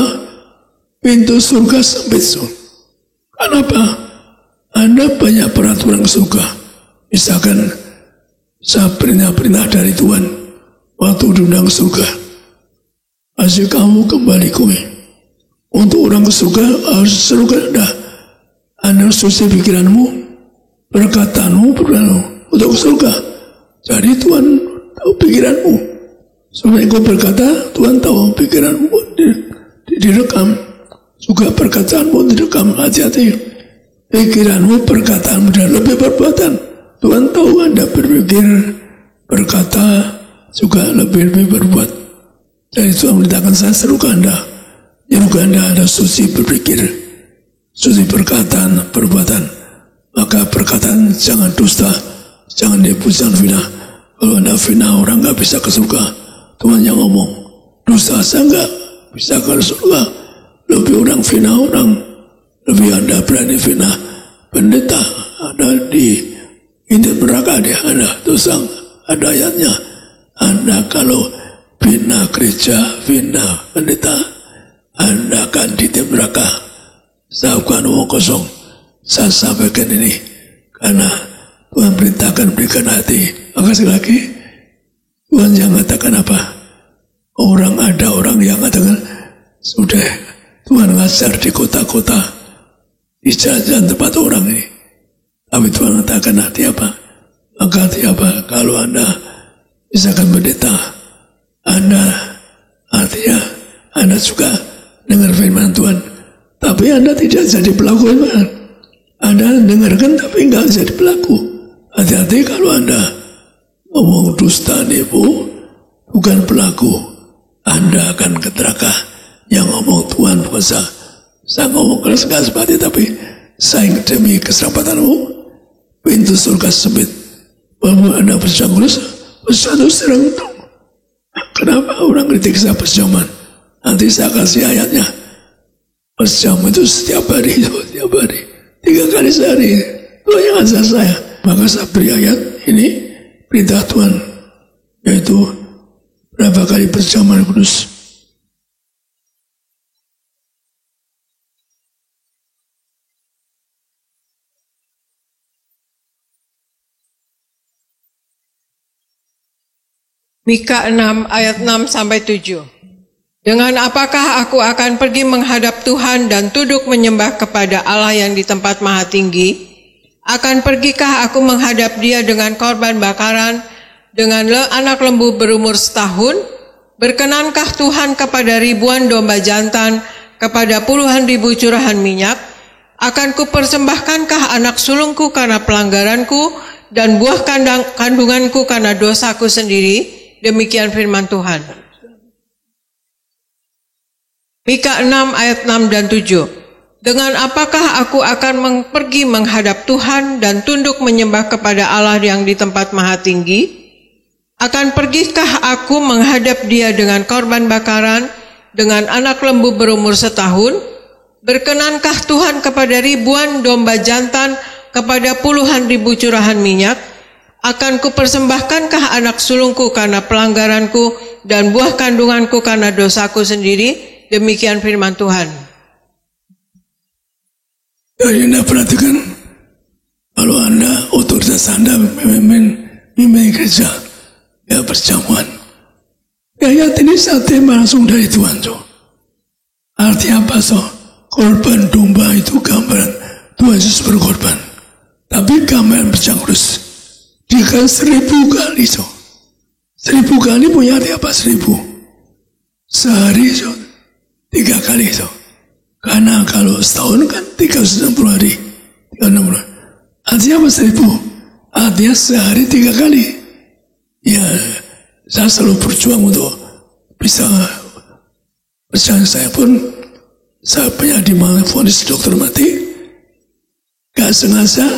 Pintu surga sempit. Kenapa? Anda banyak peraturan surga. Misalkan saya perintah dari Tuhan waktu diundang surga. Masih kamu kembali kue. Untuk orang ke surga harus surga dah. Anda suci pikiranmu, perkataanmu, untuk surga. Jadi Tuhan tahu pikiranmu. Supaya kau berkata, Tuhan tahu pikiranmu direkam. Juga perkataanmu direkam. Hati-hati. Pikiranmu, perkataanmu dan lebih perbuatan. Tuhan tahu Anda berpikir, berkata, juga lebih berbuat. Jadi Tuhan menceritakan saya serukan Anda. Serukan Anda suci berpikir, suci perkataan, perbuatan. Maka perkataan jangan dusta, jangan nipu, jangan fitnah. Kalau Anda fitnah orang nggak bisa ke surga. Tuhan yang ngomong, dusta saya nggak bisa ke surga. Lebih orang fitnah orang, lebih Anda berani fitnah pendeta. Ada di inti neraka dia, ada dosa, ada ayatnya. Anda kalau fitnah gereja, fitnah pendeta, Anda akan di neraka. Saya bukan omong kosong. Saya sampaikan ini karena Tuhan perintahkan berikan hati. Maka sekali lagi Tuhan yang katakan apa? Ada orang yang katakan sudah Tuhan ngajar di kota-kota, di jalan tempat orang ini. Tapi Tuhan katakan hati apa? Maka hati apa? Kalau Anda misalkan pendeta, Anda artinya Anda juga dengar firman Tuhan, tapi Anda tidak jadi pelaku firman. Anda dengarkan tapi enggak jadi pelaku. Hati-hati kalau Anda ngomong dusta, nipu, bukan pelaku, Anda akan ke neraka. Yang ngomong Tuhan puasa, saya ngomong keras seperti tapi saya demi keselamatanmu, pintu surga sempit. Bahwa Anda berjuang terus, bersatu serang untung. Kenapa orang kritik saya berjaman? Nanti saya kasih ayatnya. Berjam itu setiap hari, 3 kali sehari. Itu yang ajar saya. Maka saya beri ayat ini, perintah Tuhan, yaitu berapa kali berjaman kudus.
Mika 6 ayat 6-7. Dengan apakah aku akan pergi menghadap Tuhan dan tunduk menyembah kepada Allah yang di tempat maha tinggi? Akan pergikah aku menghadap dia dengan korban bakaran, dengan anak lembu berumur setahun? Berkenankah Tuhan kepada ribuan domba jantan, kepada puluhan ribu curahan minyak? Akan kupersembahkankah anak sulungku karena pelanggaranku, dan buah kandunganku karena dosaku sendiri? Demikian firman Tuhan. Mika 6 ayat 6 dan 7. Dengan apakah aku akan pergi menghadap Tuhan dan tunduk menyembah kepada Allah yang di tempat maha tinggi? Akan pergikah aku menghadap dia dengan korban bakaran, dengan anak lembu berumur setahun? Berkenankah Tuhan kepada ribuan domba jantan, kepada puluhan ribu curahan minyak? Akan kupersembahkankah anak sulungku karena pelanggaranku, dan buah kandunganku karena dosaku sendiri? Demikian firman Tuhan.
Jadi Anda perhatikan, kalau Anda otoritas Anda memimpin gereja, ya perjamuan. Ayat ini saya terima langsung dari Tuhan. Artinya apa? Korban domba itu gambaran Tuhan Yesus berkorban. Tapi gambaran berjamuan kudus. Dia kan 1000 kali. 1000 kali punya arti apa 1000? Sehari 3 kali. Karena kalau setahun kan 360 hari. 360 hari. Artinya apa 1000? Artinya sehari 3 kali. Ya, saya selalu berjuang untuk bisa berjalan. Saya pun, saya punya di mana vonis dokter mati. Gak sengaja,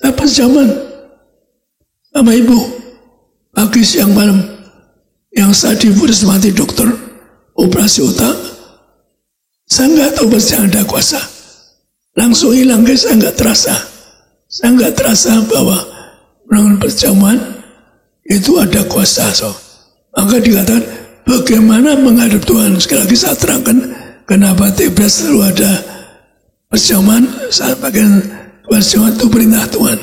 saya berjaman sama ibu, pagi siang malam, yang saya divonis mati dokter, operasi otak, saya nggak tahu pasti ada kuasa, langsung hilang guys, saya nggak terasa bahwa melakukan perjamuan itu ada kuasa. Maka dikatakan bagaimana menghadap Tuhan. Sekali lagi saya terangkan kenapa tiap selalu ada perjamuan. Saat bagian perjamuan itu perintah Tuhan,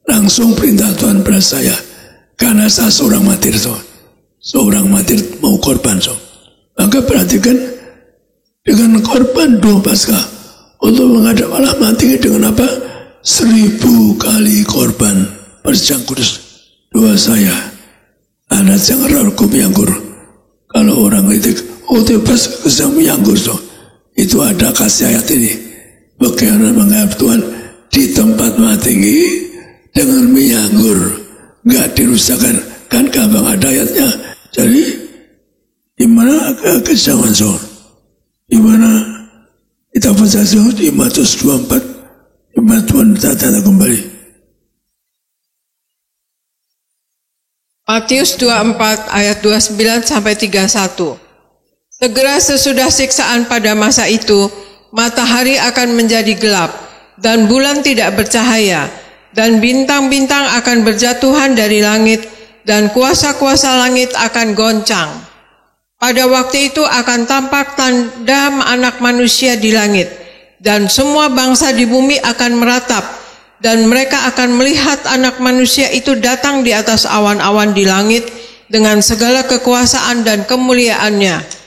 langsung perintah Tuhan pada saya, karena saya seorang martir. Seorang martir mau korban. Maka perhatikan, dengan korban doa Paskah untuk menghadap Allah mati dengan apa? 1000 kali korban perjang kudus. Doa saya, anak jangan ragu miyanggur. Kalau orang kritik, pas kesang miyanggur, itu ada kasih ayat ini. Bagaimana menghadap Tuhan di tempat mati dengan miyanggur, nggak dirusakkan, kan gampang ada ayatnya. Jadi gimana kesangan gimana kita baca di Matius 24, gimana Tuhan datang kembali.
Matius 24 ayat 29 sampai 31. Segera sesudah siksaan pada masa itu, matahari akan menjadi gelap dan bulan tidak bercahaya, dan bintang-bintang akan berjatuhan dari langit, dan kuasa-kuasa langit akan goncang. Pada waktu itu akan tampak tanda anak manusia di langit, dan semua bangsa di bumi akan meratap, dan mereka akan melihat anak manusia itu datang di atas awan-awan di langit dengan segala kekuasaan dan kemuliaannya.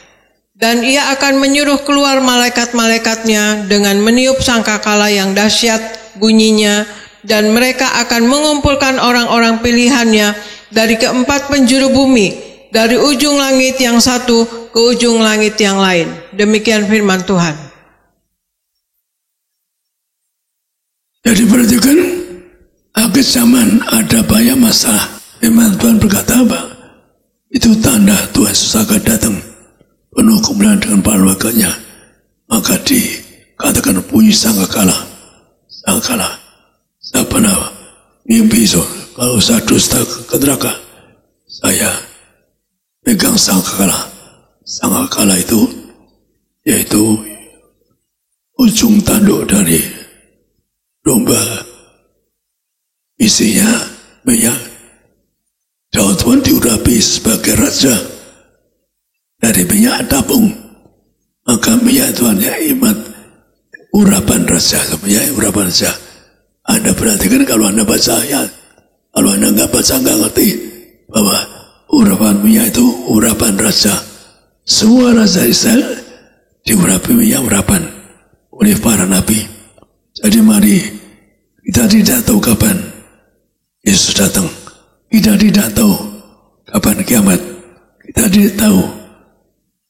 Dan ia akan menyuruh keluar malaikat-malaikatnya dengan meniup sangkakala yang dahsyat bunyinya, dan mereka akan mengumpulkan orang-orang pilihannya dari keempat penjuru bumi, dari ujung langit yang satu ke ujung langit yang lain. Demikian firman Tuhan.
Jadi perhatikan, akhir zaman ada banyak masalah. Firman Tuhan berkata apa? Itu tanda Tuhan Yesus akan datang penuh kemuliaan dengan para wakilnya. Maka dikatakan bunyi sangkakala. Saya pernah mimpi kalau saya dusta ke neraka, saya pegang sangkakala. Sangkakala itu yaitu ujung tanduk dari domba. Isinya minyak. Daud pun diurapi sebagai raja dari minyak tabung. Maka minyak itu hanya imat urapan raja. Minyak urapan raja. Anda perhatikan kalau Anda baca ayat, kalau Anda nggak baca nggak ngerti bahwa urapan minyak itu urapan raja. Semua raja Israel diurapi minyak urapan oleh para nabi. Jadi mari, kita tidak tahu kapan Yesus datang. Kita tidak tahu kapan kiamat. Kita tidak tahu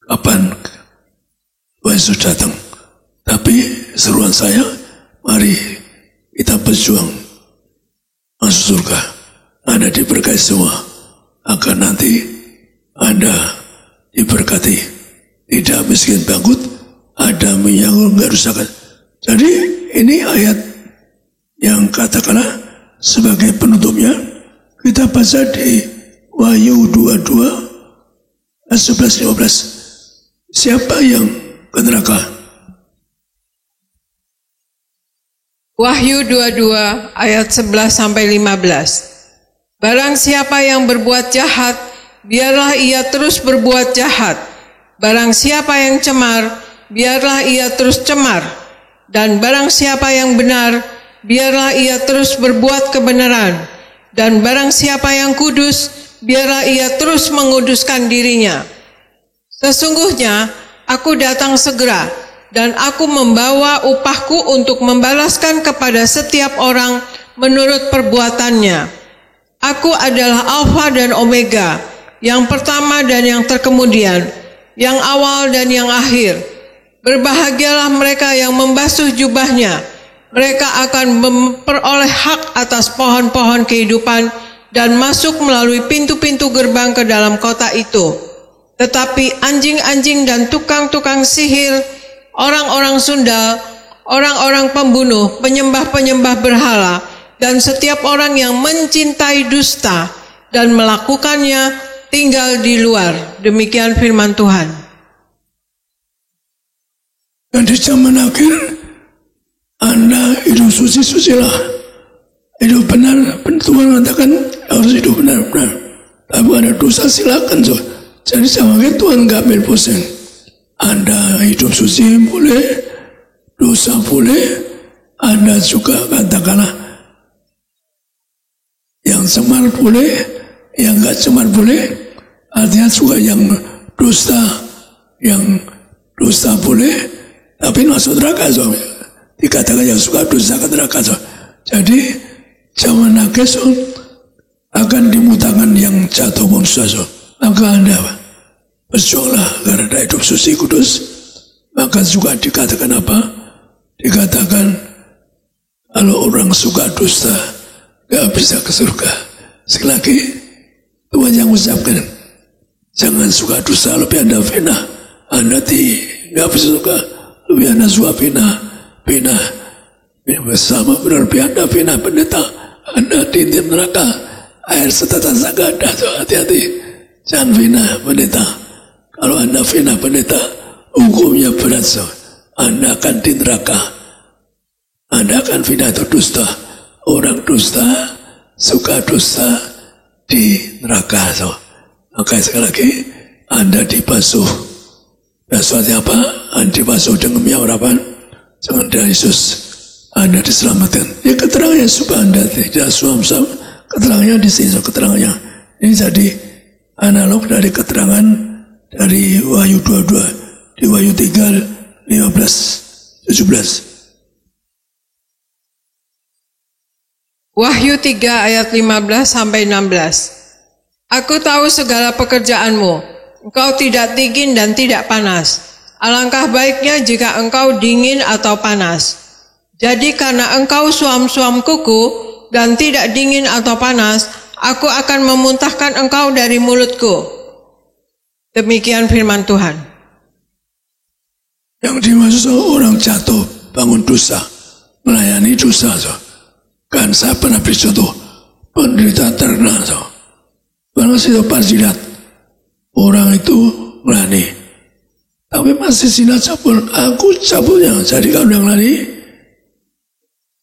kapan Tuhan Yesus datang. Tapi seruan saya, mari kita berjuang masuk surga. Anda diberkati semua, agar nanti Anda diberkati. Tidak miskin bangkrut, ada minyak nggak rusakan. Jadi ini ayat yang katakanlah sebagai penutupnya, kita baca di Wahyu 22 ayat 11-15. Siapa yang ke neraka?
Wahyu 22 ayat 11 sampai 15. Barang siapa yang berbuat jahat, biarlah ia terus berbuat jahat. Barang siapa yang cemar, biarlah ia terus cemar. Dan barang siapa yang benar, biarlah ia terus berbuat kebenaran. Dan barang siapa yang kudus, biarlah ia terus menguduskan dirinya. Sesungguhnya aku datang segera, dan aku membawa upahku untuk membalaskan kepada setiap orang menurut perbuatannya. Aku adalah Alfa dan Omega, yang pertama dan yang terkemudian, yang awal dan yang akhir. Berbahagialah mereka yang membasuh jubahnya. Mereka akan memperoleh hak atas pohon-pohon kehidupan dan masuk melalui pintu-pintu gerbang ke dalam kota itu. Tetapi anjing-anjing dan tukang-tukang sihir, orang-orang sundal, orang-orang pembunuh, penyembah-penyembah berhala, dan setiap orang yang mencintai dusta dan melakukannya tinggal di luar. Demikian firman Tuhan.
Dan di zaman akhir, Anda hidup suci-sucilah. Hidup benar. Tuhan mengatakan harus hidup benar-benar. Tapi ada dosa silakan. So. Jadi jangan Tuhan nggak ambil pusing. Anda hidup suci boleh, dosa boleh, Anda juga katakanlah yang cemar boleh, yang nggak cemar boleh. Artinya juga yang dusta boleh, tapi masuk neraka. So. Dikatakan yang suka dosa ke neraka. So. Jadi zaman akhir so, akan dimutakan yang jatuh manusia. So. Maka Anda berjuanglah karena hidup suci kudus. Maka juga dikatakan apa? Dikatakan kalau orang suka dusta gak bisa ke surga. Sekali lagi Tuhan yang mengucapkan jangan suka dusta, lebih Anda fina. Anda gak bisa surga, lebih Anda suka fina bersama berlebih Anda fina pendeta. Anda diintip neraka, air setetes gak ada. So, hati-hati. Jangan fina pendeta. Kalau Anda fina pendeta, hukumnya berat. So. Anda akan di neraka. Anda akan fina itu dusta. Orang dusta, suka dusta di neraka. So. Maka sekali lagi, Anda dibasuh. Basuhnya apa? Anda dibasuh dengan minyak urapan. Jangan dari Yesus. Anda diselamatkan. Ya keterangannya supaya Anda tidak suam-suam. Keterangannya di sini. So, keterangannya. Ini jadi analog dari keterangan dari Wahyu 22 di Wahyu 3 15 17.
Wahyu 3 ayat 15 sampai 16. Aku tahu segala pekerjaanmu. Engkau tidak dingin dan tidak panas. Alangkah baiknya jika engkau dingin atau panas. Jadi karena engkau suam-suam kuku dan tidak dingin atau panas, aku akan memuntahkan engkau dari mulutku. Demikian firman Tuhan.
Yang dimaksud orang jatuh bangun dosa, melayani dosa. So. Kan saya pernah bercontoh penderita terkena. So. Barang situ pasti lihat orang itu melayani, tapi masih sinar cabul. Aku cabulnya. Jadi kalau yang lari,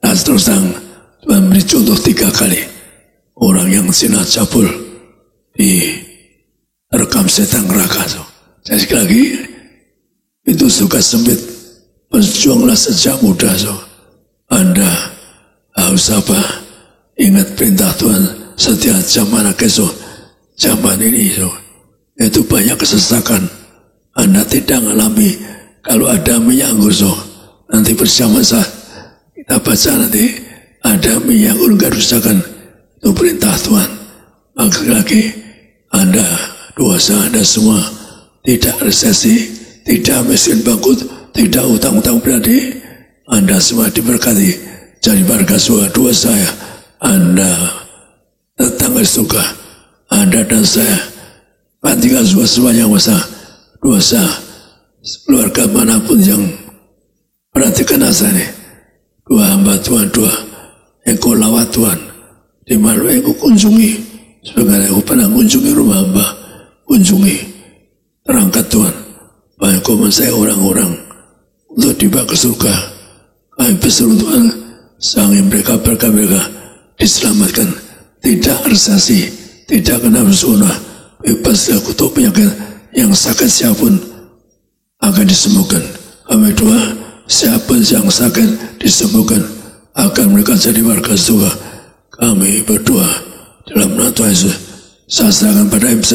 nah terus Tuhan beri contoh 3 kali. Orang yang sinar cabul di rekam setan neraka. So. Jadi sekali lagi itu suka sempit. Berjuanglah sejak muda. So. Anda harus apa? Ingat perintah Tuhan setiap zaman akhir. So. Zaman ini so. Itu banyak kesesakan. Anda tidak mengalami kalau ada minyak anggur. So. Nanti bersama saya kita baca nanti ada minyak anggur gak rusakan. Itu perintah Tuhan. Maka lagi Anda dosa Anda semua tidak resesi, tidak miskin bangkrut, tidak utang-utang pribadi. Anda semua diberkati jadi warga surga. Dua saya, Anda datang ke surga. Anda dan saya pantikan semuanya masa dosa keluarga manapun yang perhatikan saya ini. Dua hamba Tuhan, dua engkau lawat Tuhan. Di mana aku kunjungi, sebagai aku pernah kunjungi rumah hamba, kunjungi terangkat Tuhan, banyak saya orang-orang untuk tiba ke surga. Kami berseru Tuhan, sangin mereka diselamatkan, tidak resesi, tidak kena bersuara, bebas dari kutuk penyakit, yang sakit siapapun akan disembuhkan. Kami doa, siapa yang sakit disembuhkan, akan mereka jadi warga surga. Kami berdoa dalam nama Tuhan Yesus. Saya serahkan pada MC.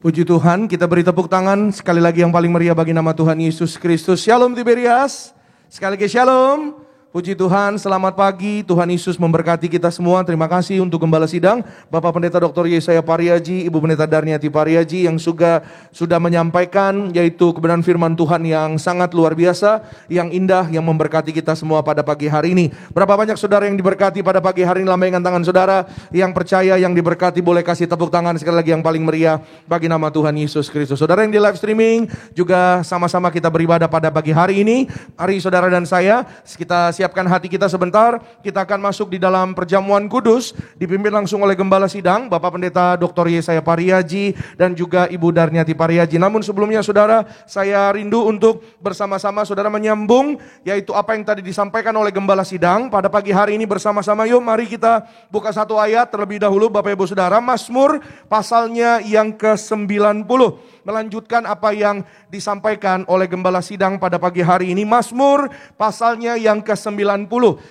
Puji Tuhan, kita beri tepuk tangan sekali lagi yang paling meriah bagi nama Tuhan Yesus Kristus. Shalom Tiberias. Sekali lagi shalom. Puji Tuhan, selamat pagi. Tuhan Yesus memberkati kita semua. Terima kasih untuk Gembala Sidang, Bapak Pendeta Dr. Yesaya Pariaji, Ibu Pendeta Darniati Pariaji yang sudah menyampaikan yaitu kebenaran firman Tuhan yang sangat luar biasa, yang indah, yang memberkati kita semua pada pagi hari ini. Berapa banyak saudara yang diberkati pada pagi hari ini? Lambaikan tangan saudara. Yang percaya, yang diberkati boleh kasih tepuk tangan sekali lagi yang paling meriah bagi nama Tuhan Yesus Kristus. Saudara yang di live streaming juga sama-sama kita beribadah pada pagi hari ini. Hari saudara dan saya, kita
siapkan hati kita sebentar. Kita akan masuk di dalam perjamuan kudus, dipimpin langsung oleh Gembala Sidang, Bapak Pendeta Dr. Yesaya Pariaji, dan juga Ibu Darniati Pariaji. Namun sebelumnya saudara, saya rindu untuk bersama-sama saudara menyambung, yaitu apa yang tadi disampaikan oleh Gembala Sidang. Pada pagi hari ini bersama-sama, yuk mari kita buka satu ayat terlebih dahulu Bapak Ibu Saudara. Mazmur pasalnya yang ke-90. Melanjutkan apa yang disampaikan oleh Gembala Sidang pada pagi hari ini. Mazmur pasalnya yang ke-90.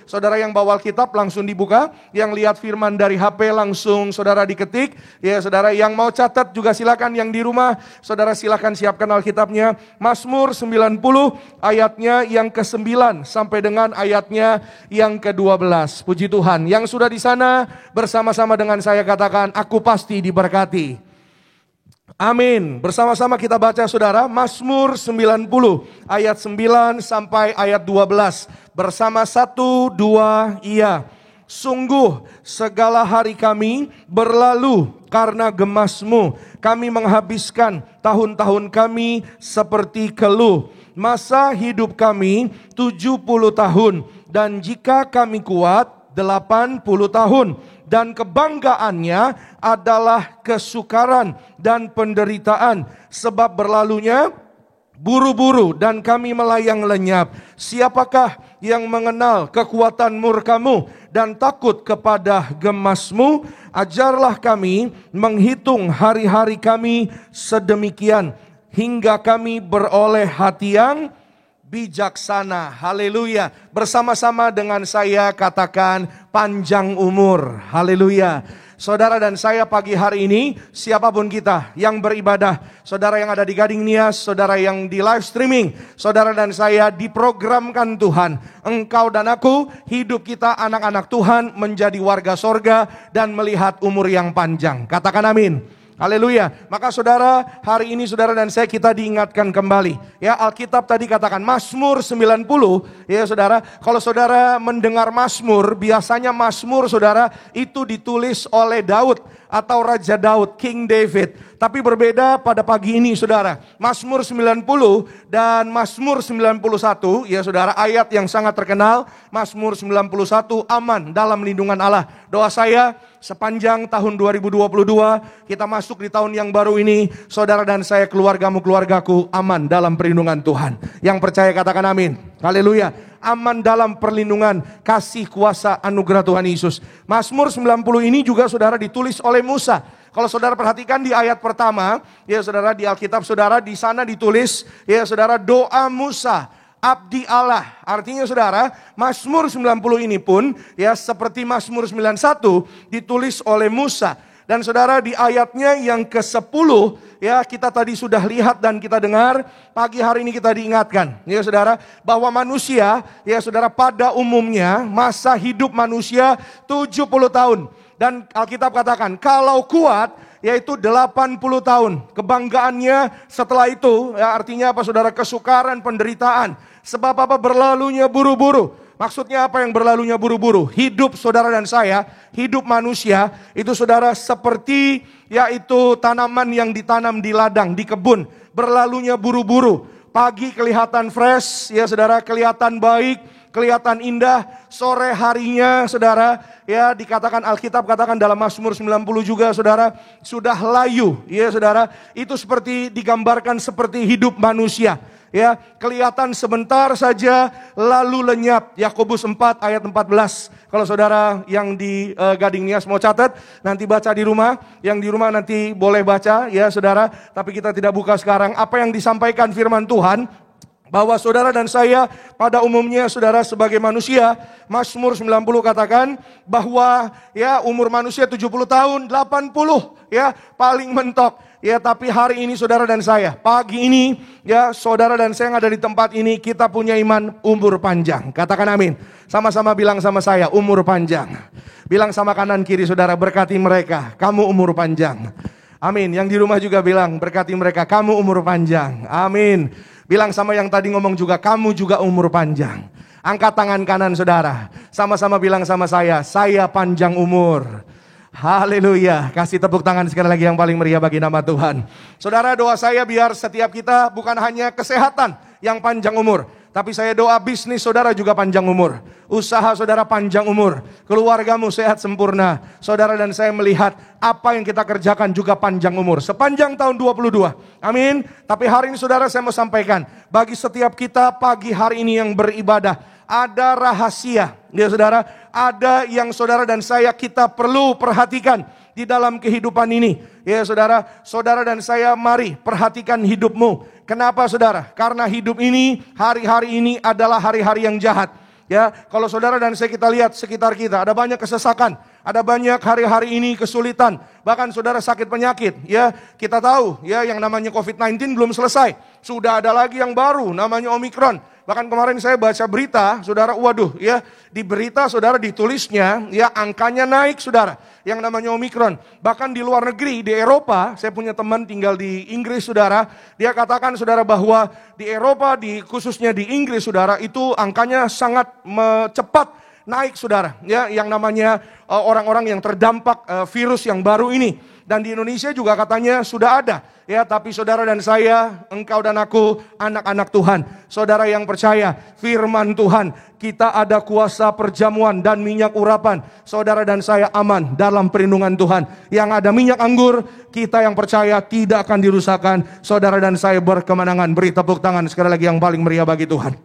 Saudara yang bawa Alkitab langsung dibuka, yang lihat firman dari HP langsung saudara diketik. Ya saudara yang mau catat juga silakan, yang di rumah saudara silakan siapkan Alkitabnya. Mazmur 90 ayatnya yang ke-9 sampai dengan ayatnya yang ke-12. Puji Tuhan. Yang sudah di sana bersama-sama dengan saya katakan, aku pasti diberkati. Amin. Bersama-sama kita baca saudara, Mazmur 90 ayat 9 sampai ayat 12. Bersama 1, 2, iya. Sungguh segala hari kami berlalu karena gemas-Mu. Kami menghabiskan tahun-tahun kami seperti keluh. Masa hidup kami 70 tahun, dan jika kami kuat 80 tahun. Dan kebanggaannya adalah kesukaran dan penderitaan, sebab berlalunya buru-buru dan kami melayang lenyap. Siapakah yang mengenal kekuatan murka-Mu dan takut kepada gemas-Mu? Ajarlah kami menghitung hari-hari kami sedemikian, hingga kami beroleh hati yang bijaksana. Haleluya. Bersama-sama dengan saya katakan panjang umur. Haleluya. Saudara dan saya pagi hari ini, siapapun kita yang beribadah, saudara yang ada di Gading Nias, saudara yang di live streaming, saudara dan saya diprogramkan Tuhan. Engkau dan aku, hidup kita anak-anak Tuhan menjadi warga sorga dan melihat umur yang panjang. Katakan amin. Haleluya. Maka saudara, hari ini saudara dan saya kita diingatkan kembali. Ya, Alkitab tadi katakan Mazmur 90. Ya saudara, kalau saudara mendengar Mazmur, biasanya Mazmur saudara itu ditulis oleh Daud atau Raja Daud, King David. Tapi berbeda pada pagi ini saudara. Mazmur 90 dan Mazmur 91, ya saudara, ayat yang sangat terkenal. Mazmur 91, aman dalam lindungan Allah. Doa saya sepanjang tahun 2022, kita masuk di tahun yang baru ini, saudara dan saya, keluargamu, keluargaku aman dalam perlindungan Tuhan. Yang percaya katakan amin. Haleluya. Aman dalam perlindungan kasih kuasa anugerah Tuhan Yesus. Mazmur 90 ini juga saudara ditulis oleh Musa. Kalau saudara perhatikan di ayat pertama, ya saudara, di Alkitab saudara, di sana ditulis, ya saudara, doa Musa, abdi Allah. Artinya saudara, Mazmur 90 ini pun ya seperti Mazmur 91 ditulis oleh Musa. Dan saudara, di ayatnya yang ke-10 ya kita tadi sudah lihat dan kita dengar, pagi hari ini kita diingatkan ya saudara, bahwa manusia ya saudara pada umumnya masa hidup manusia 70 tahun. Dan Alkitab katakan kalau kuat yaitu 80 tahun. Kebanggaannya setelah itu ya artinya apa saudara? Kesukaran, penderitaan. Sebab apa? Berlalunya buru-buru. Maksudnya apa yang berlalunya buru-buru? Hidup saudara dan saya, hidup manusia itu saudara seperti yaitu tanaman yang ditanam di ladang, di kebun. Berlalunya buru-buru. Pagi kelihatan fresh ya saudara, kelihatan baik, kelihatan indah. Sore harinya saudara, ya dikatakan Alkitab katakan dalam Mazmur 90 juga saudara, sudah layu ya saudara. Itu seperti digambarkan seperti hidup manusia. Ya, kelihatan sebentar saja lalu lenyap. Yakobus 4 ayat 14. Kalau saudara yang di Gading Nias mau catat, nanti baca di rumah. Yang di rumah nanti boleh baca ya saudara. Tapi kita tidak buka sekarang. Apa yang disampaikan firman Tuhan, bahwa saudara dan saya pada umumnya saudara sebagai manusia, Mazmur 90 katakan bahwa ya umur manusia 70 tahun, 80 ya paling mentok. Ya tapi hari ini saudara dan saya, pagi ini ya saudara dan saya yang ada di tempat ini, kita punya iman umur panjang. Katakan amin. Sama-sama bilang sama saya, umur panjang. Bilang sama kanan kiri saudara, berkati mereka, kamu umur panjang. Amin. Yang di rumah juga bilang, berkati mereka, kamu umur panjang. Amin. Bilang sama yang tadi ngomong juga, kamu juga umur panjang. Angkat tangan kanan saudara, sama-sama bilang sama saya panjang umur. Haleluya. Kasih tepuk tangan sekali lagi yang paling meriah bagi nama Tuhan. Saudara, doa saya biar setiap kita bukan hanya kesehatan yang panjang umur, Tapi saya doa bisnis saudara juga panjang umur. Usaha saudara panjang umur. Keluargamu sehat sempurna. Saudara dan saya melihat apa yang kita kerjakan juga panjang umur. Sepanjang tahun 22. Amin. Tapi hari ini saudara saya mau sampaikan. Bagi setiap kita pagi hari ini yang beribadah. Ada rahasia. Ya saudara. Ada yang saudara dan saya kita perlu perhatikan di dalam kehidupan ini. Ya saudara. Saudara dan saya mari perhatikan hidupmu. Kenapa saudara? Karena hidup ini, hari-hari ini adalah hari-hari yang jahat. Ya, kalau saudara dan saya kita lihat sekitar kita, ada banyak kesesakan, ada banyak hari-hari ini kesulitan, bahkan saudara sakit penyakit. Ya, kita tahu ya yang namanya COVID-19 belum selesai, sudah ada lagi yang baru namanya Omikron. Bahkan kemarin saya baca berita, saudara, waduh ya, di berita saudara ditulisnya ya angkanya naik saudara, yang namanya Omikron. Bahkan di luar negeri, di Eropa, saya punya teman tinggal di Inggris saudara, dia katakan saudara bahwa di Eropa, khususnya di Inggris saudara, itu angkanya sangat cepat naik saudara, ya, yang namanya orang-orang yang terdampak virus yang baru ini. Dan di Indonesia juga katanya sudah ada, ya, tapi saudara dan saya, engkau dan aku, anak-anak Tuhan, saudara yang percaya firman Tuhan, kita ada kuasa perjamuan dan minyak urapan, saudara dan saya aman dalam perlindungan Tuhan. Yang ada minyak anggur, kita yang percaya tidak akan dirusakkan, saudara dan saya berkemenangan. Beri tepuk tangan sekali lagi yang paling meriah bagi Tuhan.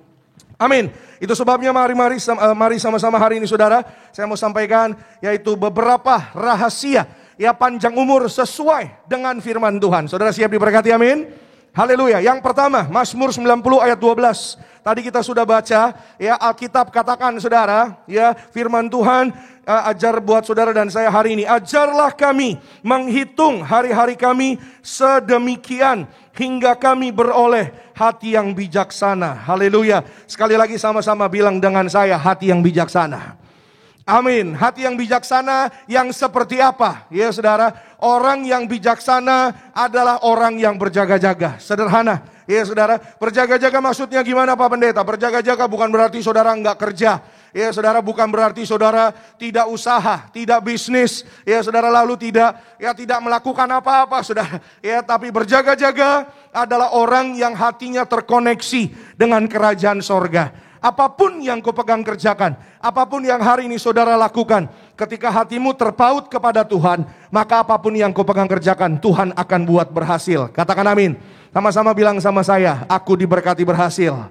Amin. Itu sebabnya mari sama-sama hari ini saudara, saya mau sampaikan yaitu beberapa rahasia ya panjang umur sesuai dengan firman Tuhan. Saudara siap diberkati, amin. Haleluya. Yang pertama, Mazmur 90 ayat 12. Tadi kita sudah baca, ya, Alkitab katakan saudara, ya, firman Tuhan ajar buat saudara dan saya hari ini. Ajarlah kami menghitung hari-hari kami sedemikian hingga kami beroleh hati yang bijaksana. Haleluya. Sekali lagi sama-sama bilang dengan saya, hati yang bijaksana. Amin. Hati yang bijaksana yang seperti apa? Ya saudara, orang yang bijaksana adalah orang yang berjaga-jaga. Sederhana. Ya saudara, berjaga-jaga maksudnya gimana Pak Pendeta? Berjaga-jaga bukan berarti saudara enggak kerja. Ya saudara, bukan berarti saudara tidak usaha, tidak bisnis. Ya saudara, lalu tidak melakukan apa-apa saudara. Ya, tapi berjaga-jaga adalah orang yang hatinya terkoneksi dengan kerajaan sorga. Apapun yang kau pegang kerjakan, apapun yang hari ini saudara lakukan, ketika hatimu terpaut kepada Tuhan, maka apapun yang kau pegang kerjakan, Tuhan akan buat berhasil. Katakan amin. Sama-sama bilang sama saya, aku diberkati berhasil.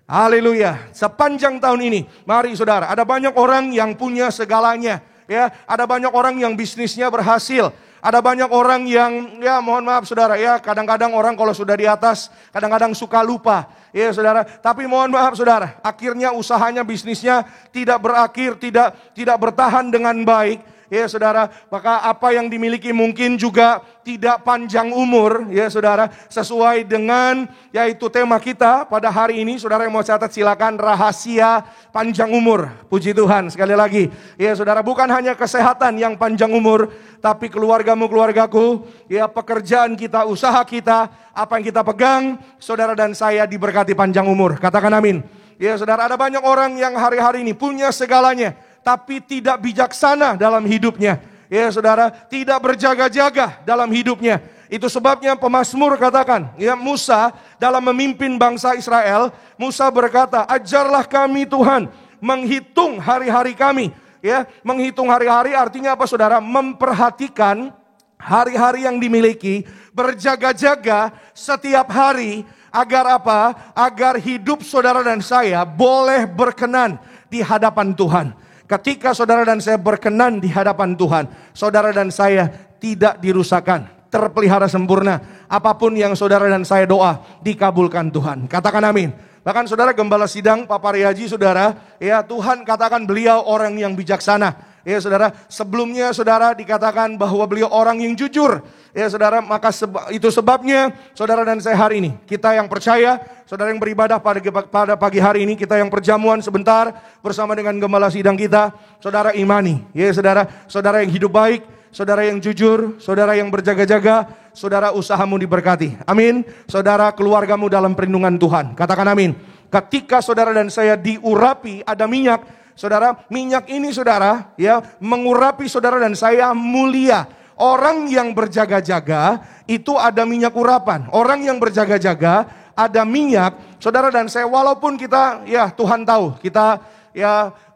Haleluya. Sepanjang tahun ini, mari saudara, ada banyak orang yang punya segalanya. Ya, ada banyak orang yang bisnisnya berhasil. Ada banyak orang yang, ya mohon maaf saudara, ya kadang-kadang orang kalau sudah di atas, kadang-kadang suka lupa. Ya saudara, tapi mohon maaf saudara, akhirnya usahanya, bisnisnya tidak berakhir, tidak bertahan dengan baik. Ya saudara, maka apa yang dimiliki mungkin juga tidak panjang umur. Ya saudara, sesuai dengan yaitu tema kita pada hari ini. Saudara yang mau catat silakan, rahasia panjang umur. Puji Tuhan sekali lagi. Ya saudara, bukan hanya kesehatan yang panjang umur, tapi keluargamu, keluargaku, ya pekerjaan kita, usaha kita, apa yang kita pegang, saudara dan saya diberkati panjang umur. Katakan amin. Ya saudara, ada banyak orang yang hari-hari ini punya segalanya, tapi tidak bijaksana dalam hidupnya. Ya saudara, tidak berjaga-jaga dalam hidupnya. Itu sebabnya pemazmur katakan, ya Musa dalam memimpin bangsa Israel, Musa berkata, ajarlah kami Tuhan menghitung hari-hari kami. Ya, menghitung hari-hari artinya apa saudara? Memperhatikan hari-hari yang dimiliki, berjaga-jaga setiap hari agar apa? Agar hidup saudara dan saya boleh berkenan di hadapan Tuhan. Ketika saudara dan saya berkenan di hadapan Tuhan, saudara dan saya tidak dirusakkan, terpelihara sempurna. Apapun yang saudara dan saya doa, dikabulkan Tuhan. Katakan amin. Bahkan saudara gembala sidang Pak Pariaji saudara, ya Tuhan katakan beliau orang yang bijaksana. Ya saudara, sebelumnya saudara dikatakan bahwa beliau orang yang jujur. Ya saudara, maka itu sebabnya saudara dan saya hari ini, kita yang percaya, saudara yang beribadah pada pagi hari ini, kita yang perjamuan sebentar bersama dengan gembala sidang kita, saudara imani. Ya saudara, saudara yang hidup baik, saudara yang jujur, saudara yang berjaga-jaga, saudara usahamu diberkati. Amin. Saudara keluargamu dalam perlindungan Tuhan. Katakan amin. Ketika saudara dan saya diurapi ada minyak, saudara, minyak ini saudara ya mengurapi saudara dan saya mulia. Orang yang berjaga-jaga itu ada minyak urapan. Orang yang berjaga-jaga ada minyak, saudara dan saya, walaupun kita, ya Tuhan tahu,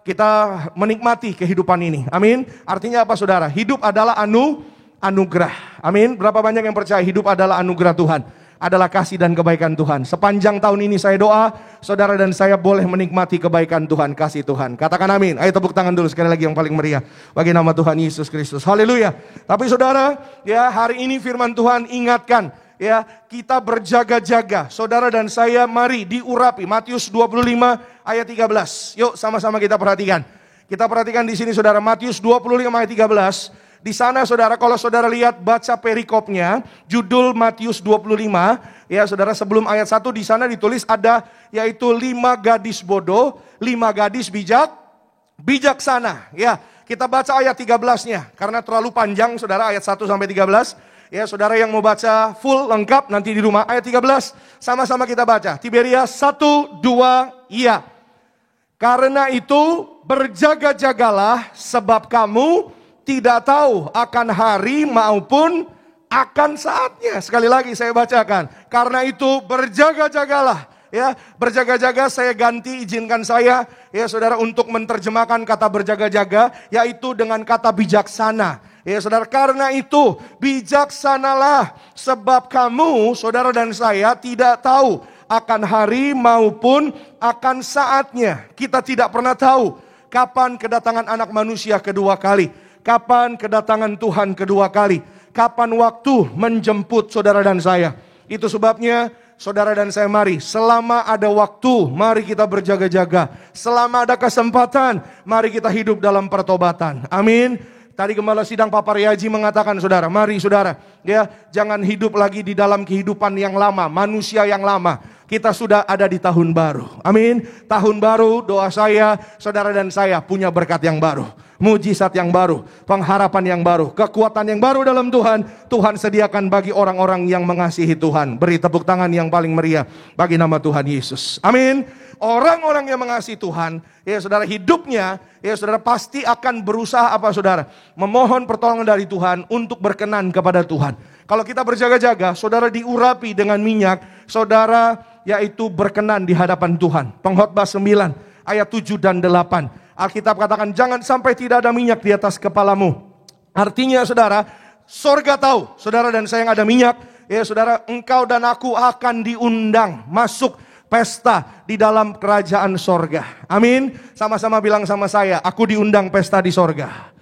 kita menikmati kehidupan ini. Amin. Artinya apa saudara? Hidup adalah anugerah. Amin. Berapa banyak yang percaya hidup adalah anugerah Tuhan? Adalah kasih dan kebaikan Tuhan. Sepanjang tahun ini saya doa, saudara dan saya boleh menikmati kebaikan Tuhan, kasih Tuhan. Katakan amin. Ayo tepuk tangan dulu sekali lagi yang paling meriah bagi nama Tuhan Yesus Kristus. Haleluya. Tapi saudara, ya hari ini firman Tuhan ingatkan, ya kita berjaga-jaga. Saudara dan saya mari diurapi. Matius 25 ayat 13. Yuk sama-sama kita perhatikan. Kita perhatikan di sini saudara, Matius 25 ayat 13. Di sana saudara, kalau saudara lihat baca perikopnya, judul Matius 25, ya saudara, sebelum ayat 1 di sana ditulis ada yaitu 5 gadis bodoh, 5 gadis bijaksana. Ya, kita baca ayat 13-nya karena terlalu panjang saudara, ayat 1 sampai 13. Ya, saudara yang mau baca full lengkap nanti di rumah, ayat 13 sama-sama kita baca. Tiberias 1 2 iya. Karena itu berjaga-jagalah, sebab kamu tidak tahu akan hari maupun akan saatnya. Sekali lagi saya bacakan. Karena itu berjaga-jagalah. Ya, berjaga-jaga saya ganti, izinkan saya ya saudara untuk menerjemahkan kata berjaga-jaga yaitu dengan kata bijaksana. Ya saudara, karena itu bijaksanalah, sebab kamu saudara dan saya tidak tahu akan hari maupun akan saatnya. Kita tidak pernah tahu kapan kedatangan anak manusia kedua kali. Kapan kedatangan Tuhan kedua kali? Kapan waktu menjemput saudara dan saya? Itu sebabnya saudara dan saya mari, selama ada waktu, mari kita berjaga-jaga. Selama ada kesempatan, mari kita hidup dalam pertobatan. Amin. Tadi Gembala Sidang Pak Paryaji mengatakan saudara, mari saudara, ya jangan hidup lagi di dalam kehidupan yang lama, manusia yang lama. Kita sudah ada di tahun baru. Amin. Tahun baru, doa saya, saudara dan saya punya berkat yang baru. Mujizat yang baru, pengharapan yang baru, kekuatan yang baru dalam Tuhan. Tuhan sediakan bagi orang-orang yang mengasihi Tuhan. Beri tepuk tangan yang paling meriah bagi nama Tuhan Yesus. Amin. Orang-orang yang mengasihi Tuhan, ya saudara, hidupnya, ya saudara, pasti akan berusaha apa saudara? Memohon pertolongan dari Tuhan untuk berkenan kepada Tuhan. Kalau kita berjaga-jaga, saudara diurapi dengan minyak, saudara yaitu berkenan di hadapan Tuhan. Pengkhotbah 9 ayat 7 dan 8. Alkitab katakan jangan sampai tidak ada minyak di atas kepalamu. Artinya saudara, sorga tahu, saudara dan saya yang ada minyak, ya saudara, engkau dan aku akan diundang masuk pesta di dalam kerajaan sorga. Amin. Sama-sama bilang sama saya, aku diundang pesta di sorga.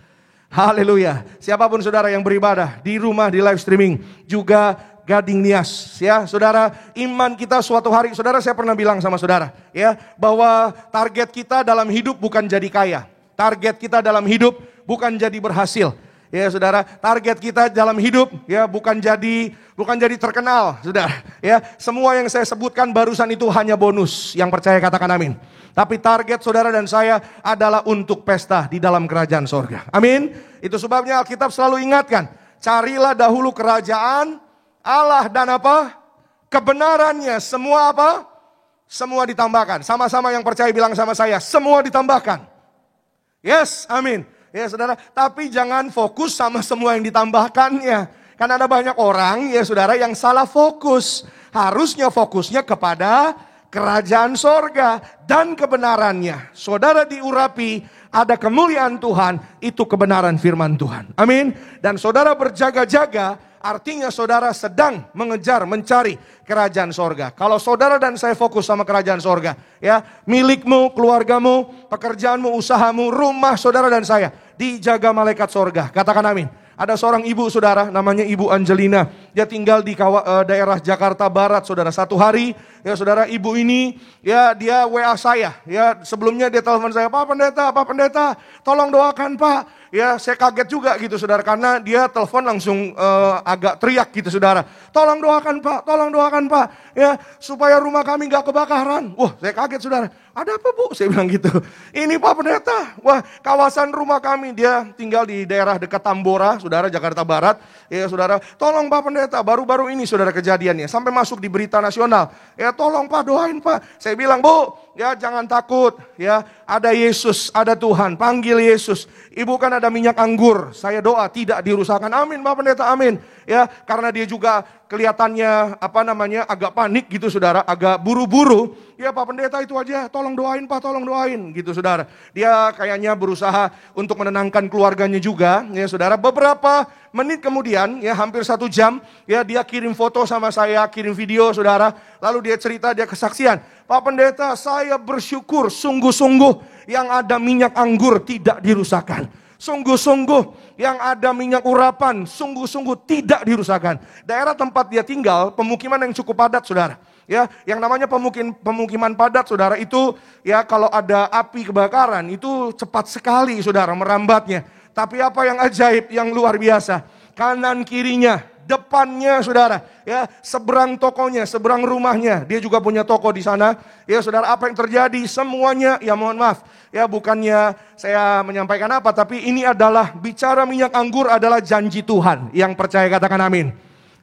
Haleluya. Siapapun saudara yang beribadah di rumah, di live streaming, juga Gading Nias, ya saudara, iman kita suatu hari, saudara, saya pernah bilang sama saudara, ya, bahwa target kita dalam hidup bukan jadi kaya, target kita dalam hidup bukan jadi berhasil, ya saudara, target kita dalam hidup, ya bukan jadi terkenal, saudara, ya, semua yang saya sebutkan barusan itu hanya bonus, yang percaya katakan amin. Tapi target saudara dan saya adalah untuk pesta di dalam kerajaan sorga, amin. Itu sebabnya Alkitab selalu ingatkan, carilah dahulu kerajaan Allah dan apa? Kebenarannya. Semua apa? Semua ditambahkan. Sama-sama yang percaya bilang sama saya, semua ditambahkan. Yes, amin. Ya saudara, tapi jangan fokus sama semua yang ditambahkannya. Karena ada banyak orang ya saudara yang salah fokus. Harusnya fokusnya kepada kerajaan sorga dan kebenarannya. Saudara diurapi, ada kemuliaan Tuhan, itu kebenaran firman Tuhan. Amin. Dan saudara berjaga-jaga, artinya saudara sedang mengejar, mencari kerajaan sorga. Kalau saudara dan saya fokus sama kerajaan sorga, ya, milikmu, keluargamu, pekerjaanmu, usahamu, rumah saudara dan saya dijaga malaikat sorga. Katakan amin. Ada seorang ibu saudara, namanya Ibu Angelina. Dia tinggal di daerah Jakarta Barat saudara. Satu hari, ya saudara, ibu ini, ya dia WA saya. Ya sebelumnya dia telepon saya, Pak Pendeta, tolong doakan Pak. Ya saya kaget juga gitu saudara, karena dia telepon langsung agak teriak gitu saudara. Tolong doakan Pak, ya supaya rumah kami gak kebakaran. Wah saya kaget saudara, ada apa Bu? Saya bilang gitu. Ini Pak Pendeta, wah kawasan rumah kami, dia tinggal di daerah dekat Tambora saudara, Jakarta Barat. Ya saudara, tolong Pak Pendeta, baru-baru ini saudara kejadiannya, sampai masuk di berita nasional. Ya tolong Pak, doain Pak. Saya bilang, Bu, ya jangan takut, ya ada Yesus, ada Tuhan, panggil Yesus. Ibu kan ada ada minyak anggur, saya doa tidak dirusakkan. Amin Pak Pendeta, amin. Ya, karena dia juga kelihatannya agak panik gitu saudara, agak buru-buru. Ya Pak Pendeta itu aja, tolong doain Pak, tolong doain gitu saudara. Dia kayaknya berusaha untuk menenangkan keluarganya juga, ya saudara. Beberapa menit kemudian, ya hampir 1 jam, ya dia kirim foto sama saya, kirim video saudara. Lalu dia cerita, dia kesaksian, Pak Pendeta saya bersyukur sungguh-sungguh yang ada minyak anggur tidak dirusakkan. Sungguh-sungguh yang ada minyak urapan, sungguh-sungguh tidak dirusakkan. Daerah tempat dia tinggal, pemukiman yang cukup padat saudara. Ya, yang namanya pemukiman padat saudara itu, ya kalau ada api kebakaran itu cepat sekali saudara merambatnya. Tapi apa yang ajaib, yang luar biasa, kanan kirinya, depannya saudara, ya seberang tokonya, seberang rumahnya, dia juga punya toko di sana. Ya saudara, apa yang terjadi semuanya, ya mohon maaf, ya bukannya saya menyampaikan apa, tapi ini adalah bicara minyak anggur adalah janji Tuhan. Yang percaya katakan amin.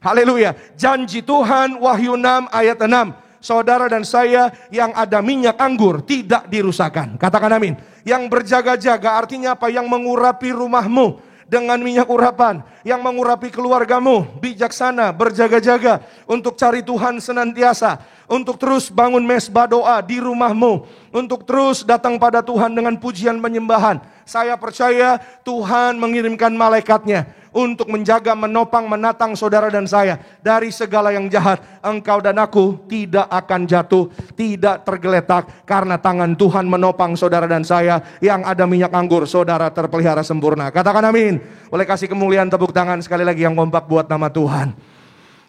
Haleluya. Janji Tuhan, Wahyu 6 ayat 6. Saudara dan saya yang ada minyak anggur tidak dirusakkan. Katakan amin. Yang berjaga-jaga artinya apa? Yang mengurapi rumahmu dengan minyak urapan, yang mengurapi keluargamu, bijaksana, berjaga-jaga untuk cari Tuhan senantiasa, untuk terus bangun mesbah doa di rumahmu, untuk terus datang pada Tuhan dengan pujian penyembahan. Saya percaya Tuhan mengirimkan malaikatnya untuk menjaga, menopang, menatang saudara dan saya dari segala yang jahat. Engkau dan aku tidak akan jatuh, tidak tergeletak, karena tangan Tuhan menopang saudara dan saya. Yang ada minyak anggur, saudara terpelihara sempurna. Katakan amin. Boleh kasih kemuliaan tepuk tangan sekali lagi yang kompak buat nama Tuhan.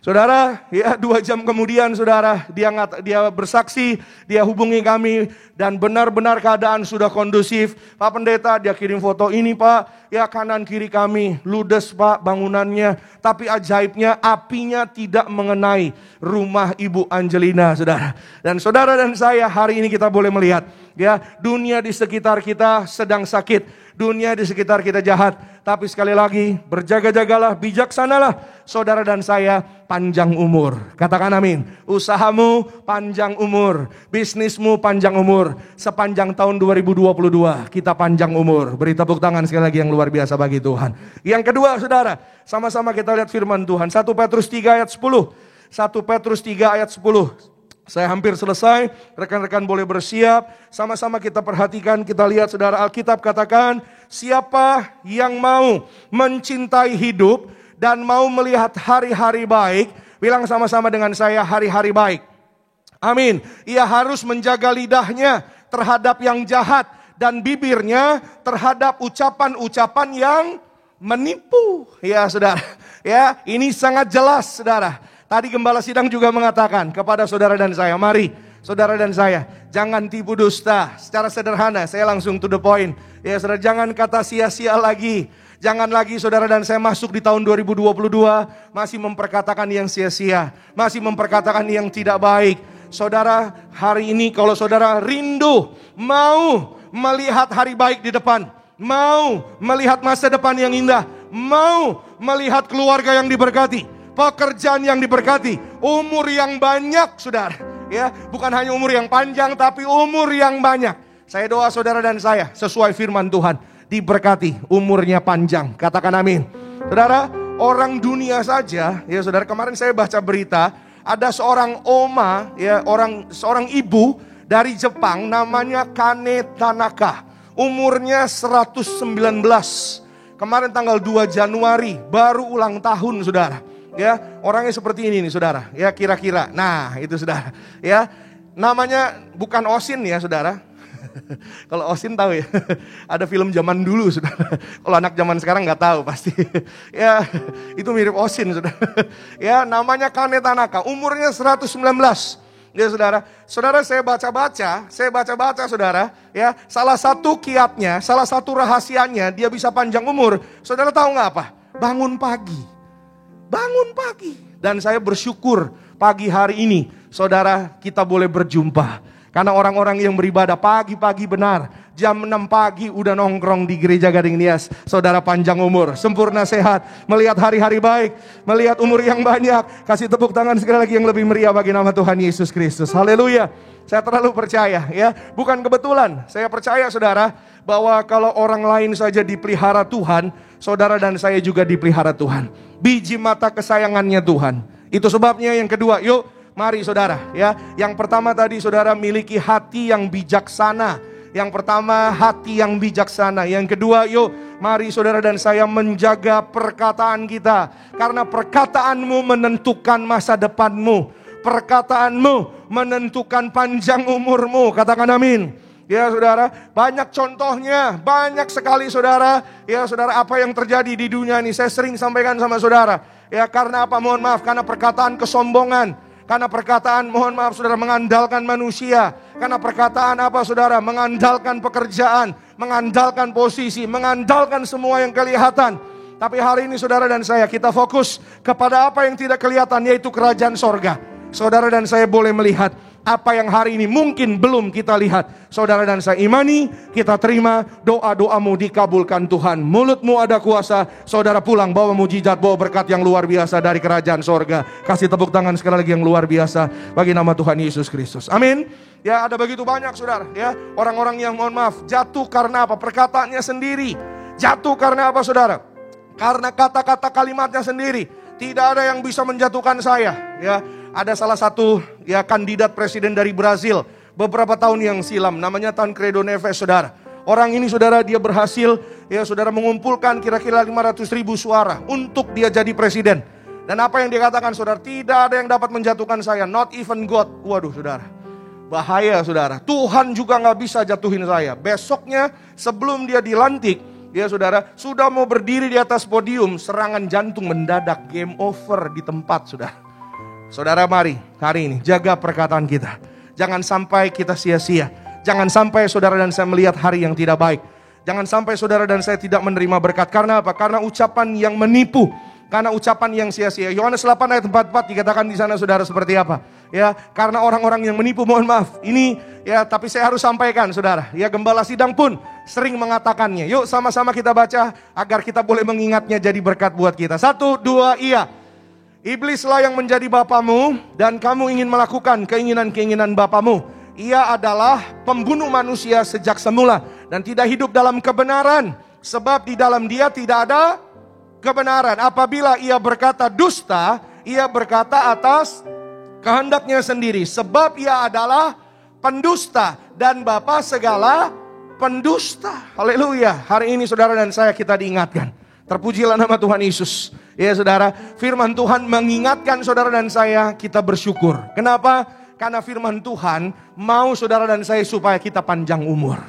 Saudara, ya 2 jam kemudian saudara, dia bersaksi, dia hubungi kami dan benar-benar keadaan sudah kondusif. Pak Pendeta, dia kirim foto ini Pak, ya kanan kiri kami ludes Pak bangunannya, tapi ajaibnya apinya tidak mengenai rumah Ibu Angelina saudara. Dan saudara dan saya hari ini kita boleh melihat, ya dunia di sekitar kita sedang sakit. Dunia di sekitar kita jahat, tapi sekali lagi berjaga-jagalah, bijaksanalah saudara dan saya, panjang umur. Katakan amin. Usahamu panjang umur, bisnismu panjang umur. Sepanjang tahun 2022 kita panjang umur. Beri tepuk tangan sekali lagi yang luar biasa bagi Tuhan. Yang kedua saudara, sama-sama kita lihat firman Tuhan. 1 Petrus 3 ayat 10. 1 Petrus 3 ayat 10. Saya hampir selesai, rekan-rekan boleh bersiap. Sama-sama kita perhatikan, kita lihat saudara, Alkitab katakan, siapa yang mau mencintai hidup dan mau melihat hari-hari baik, bilang sama-sama dengan saya, hari-hari baik. Amin. Ia harus menjaga lidahnya terhadap yang jahat dan bibirnya terhadap ucapan-ucapan yang menipu. Ya saudara, ya ini sangat jelas saudara. Tadi Gembala Sidang juga mengatakan kepada saudara dan saya, mari saudara dan saya, jangan tipu dusta. Secara sederhana, saya langsung to the point. Ya saudara, jangan kata sia-sia lagi. Jangan lagi saudara dan saya masuk di tahun 2022, masih memperkatakan yang sia-sia. Masih memperkatakan yang tidak baik. Saudara, hari ini kalau saudara rindu, mau melihat hari baik di depan. Mau melihat masa depan yang indah. Mau melihat keluarga yang diberkati. Pekerjaan yang diberkati, umur yang banyak saudara, ya bukan hanya umur yang panjang tapi umur yang banyak. Saya doa saudara dan saya sesuai firman Tuhan diberkati, umurnya panjang. Katakan amin. Saudara, orang dunia saja, ya saudara, kemarin saya baca berita ada seorang oma, ya seorang ibu dari Jepang namanya Kane Tanaka, umurnya 119. Kemarin tanggal 2 Januari baru ulang tahun saudara. Ya, orangnya seperti ini nih saudara, ya kira-kira. Nah itu saudara, ya namanya bukan Osin ya saudara. Kalau Osin tahu ya, ada film zaman dulu saudara. Kalau anak zaman sekarang nggak tahu pasti. Ya itu mirip Osin saudara. Ya namanya Kane Tanaka, umurnya 119. Ya saudara, saudara saya baca saudara. Ya salah satu kiatnya, salah satu rahasianya dia bisa panjang umur. Saudara tahu nggak apa? Bangun pagi. Dan saya bersyukur pagi hari ini saudara kita boleh berjumpa. Karena orang-orang yang beribadah pagi-pagi benar jam 6 pagi udah nongkrong di gereja Gading Nias. Saudara panjang umur, sempurna sehat, melihat hari-hari baik, melihat umur yang banyak. Kasih tepuk tangan sekali lagi yang lebih meriah bagi nama Tuhan Yesus Kristus. Haleluya. Saya terlalu percaya ya, bukan kebetulan. Saya percaya saudara bahwa kalau orang lain saja dipelihara Tuhan, saudara dan saya juga dipelihara Tuhan. Biji mata kesayangannya Tuhan. Itu sebabnya yang kedua, yuk mari saudara ya. Yang pertama tadi saudara miliki hati yang bijaksana. Yang pertama hati yang bijaksana. Yang kedua, yuk mari saudara dan saya menjaga perkataan kita. Karena perkataanmu menentukan masa depanmu. Perkataanmu menentukan panjang umurmu. Katakan amin. Ya saudara, banyak contohnya, banyak sekali saudara. Ya saudara, apa yang terjadi di dunia ini saya sering sampaikan sama saudara. Ya karena apa? Mohon maaf, karena perkataan kesombongan. Karena perkataan, mohon maaf saudara, mengandalkan manusia. Karena perkataan apa saudara? Mengandalkan pekerjaan, mengandalkan posisi, mengandalkan semua yang kelihatan. Tapi hari ini saudara dan saya, kita fokus kepada apa yang tidak kelihatan, yaitu kerajaan sorga. Saudara dan saya boleh melihat apa yang hari ini mungkin belum kita lihat. Saudara dan saya imani, kita terima, doa-doamu dikabulkan Tuhan. Mulutmu ada kuasa, saudara pulang bawa mujizat, bawa berkat yang luar biasa dari kerajaan sorga. Kasih tepuk tangan sekali lagi yang luar biasa bagi nama Tuhan Yesus Kristus. Amin. Ya ada begitu banyak saudara ya, orang-orang yang mohon maaf jatuh karena apa? Perkataannya sendiri. Jatuh karena apa saudara? Karena kata-kata kalimatnya sendiri. Tidak ada yang bisa menjatuhkan saya ya. Ada salah satu ya kandidat presiden dari Brazil beberapa tahun yang silam, namanya Tancredo Neves saudara. Orang ini saudara, dia berhasil ya saudara mengumpulkan kira-kira 500.000 suara untuk dia jadi presiden. Dan apa yang dia katakan saudara, tidak ada yang dapat menjatuhkan saya, not even God. Waduh saudara, bahaya saudara, Tuhan juga gak bisa jatuhin saya. Besoknya sebelum dia dilantik, ya saudara, sudah mau berdiri di atas podium, serangan jantung mendadak, game over di tempat saudara. Saudara mari hari ini jaga perkataan kita. Jangan sampai kita sia-sia. Jangan sampai saudara dan saya melihat hari yang tidak baik. Jangan sampai saudara dan saya tidak menerima berkat. Karena apa? Karena ucapan yang menipu. Karena ucapan yang sia-sia. Yohanes 8 ayat 44 dikatakan di sana saudara seperti apa? Ya, karena orang-orang yang menipu, mohon maaf. Ini ya, tapi saya harus sampaikan saudara. Ya, gembala sidang pun sering mengatakannya. Yuk sama-sama kita baca agar kita boleh mengingatnya jadi berkat buat kita. 1, 2, iya. Iblislah yang menjadi bapamu dan kamu ingin melakukan keinginan-keinginan bapamu. Ia adalah pembunuh manusia sejak semula dan tidak hidup dalam kebenaran. Sebab di dalam dia tidak ada kebenaran. Apabila ia berkata dusta, ia berkata atas kehendaknya sendiri. Sebab ia adalah pendusta dan bapa segala pendusta. Haleluya. Hari ini saudara dan saya kita diingatkan. Terpujilah nama Tuhan Yesus. Ya saudara, firman Tuhan mengingatkan saudara dan saya, kita bersyukur. Kenapa? Karena firman Tuhan mau saudara dan saya supaya kita panjang umur.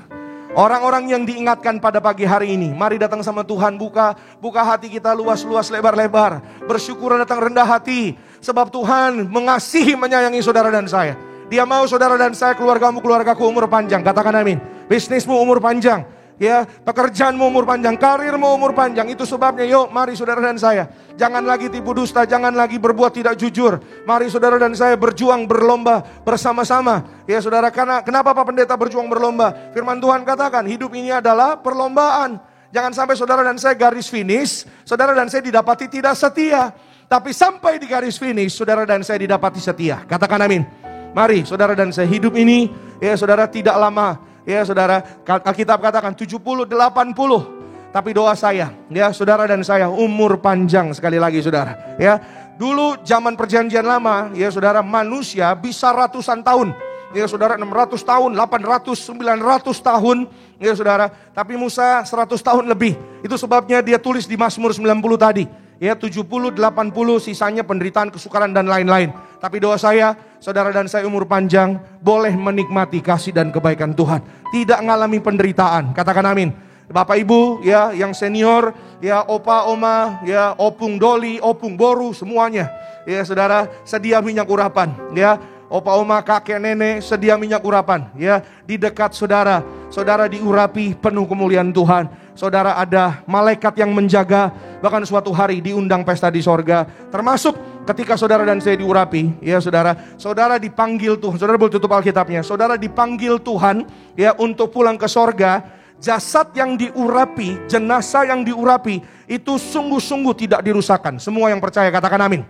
Orang-orang yang diingatkan pada pagi hari ini, mari datang sama Tuhan, buka hati kita luas-luas, lebar-lebar. Bersyukur datang rendah hati. Sebab Tuhan mengasihi, menyayangi saudara dan saya. Dia mau saudara dan saya, keluargamu, keluargaku umur panjang. Katakan amin. Bisnismu umur panjang. Ya, pekerjaanmu umur panjang, karirmu umur panjang. Itu sebabnya yuk mari saudara dan saya, jangan lagi tipu dusta, jangan lagi berbuat tidak jujur. Mari saudara dan saya berjuang berlomba bersama-sama. Ya saudara, karena kenapa Pak Pendeta berjuang berlomba? Firman Tuhan katakan hidup ini adalah perlombaan. Jangan sampai saudara dan saya garis finish, saudara dan saya didapati tidak setia. Tapi sampai di garis finish, saudara dan saya didapati setia. Katakan amin. Mari saudara dan saya, hidup ini ya saudara tidak lama. Ya saudara, Alkitab katakan 70, 80. Tapi doa saya, ya saudara dan saya, umur panjang sekali lagi saudara. Ya, dulu zaman perjanjian lama, ya saudara, manusia bisa ratusan tahun. Ya saudara, 600 tahun, 800, 900 tahun. Ya saudara, tapi Musa 100 tahun lebih. Itu sebabnya dia tulis di Mazmur 90 tadi. Ya 70, 80, sisanya penderitaan, kesukaran dan lain-lain. Tapi doa saya, saudara dan saya umur panjang, boleh menikmati kasih dan kebaikan Tuhan. Tidak mengalami penderitaan, katakan amin. Bapak Ibu ya yang senior, ya opa, oma, ya opung doli, opung boru, semuanya. Ya saudara, sedia minyak urapan. Ya opa, oma, kakek, nenek, sedia minyak urapan. Ya di dekat saudara, saudara diurapi penuh kemuliaan Tuhan. saudara ada malaikat yang menjaga, bahkan suatu hari diundang pesta di sorga. Termasuk ketika saudara dan saya diurapi, ya saudara dipanggil Tuhan. Saudara boleh tutup Alkitabnya. Saudara dipanggil Tuhan ya untuk pulang ke sorga. Jasad yang diurapi, jenazah yang diurapi itu sungguh-sungguh tidak dirusakkan. Semua yang percaya katakan amin.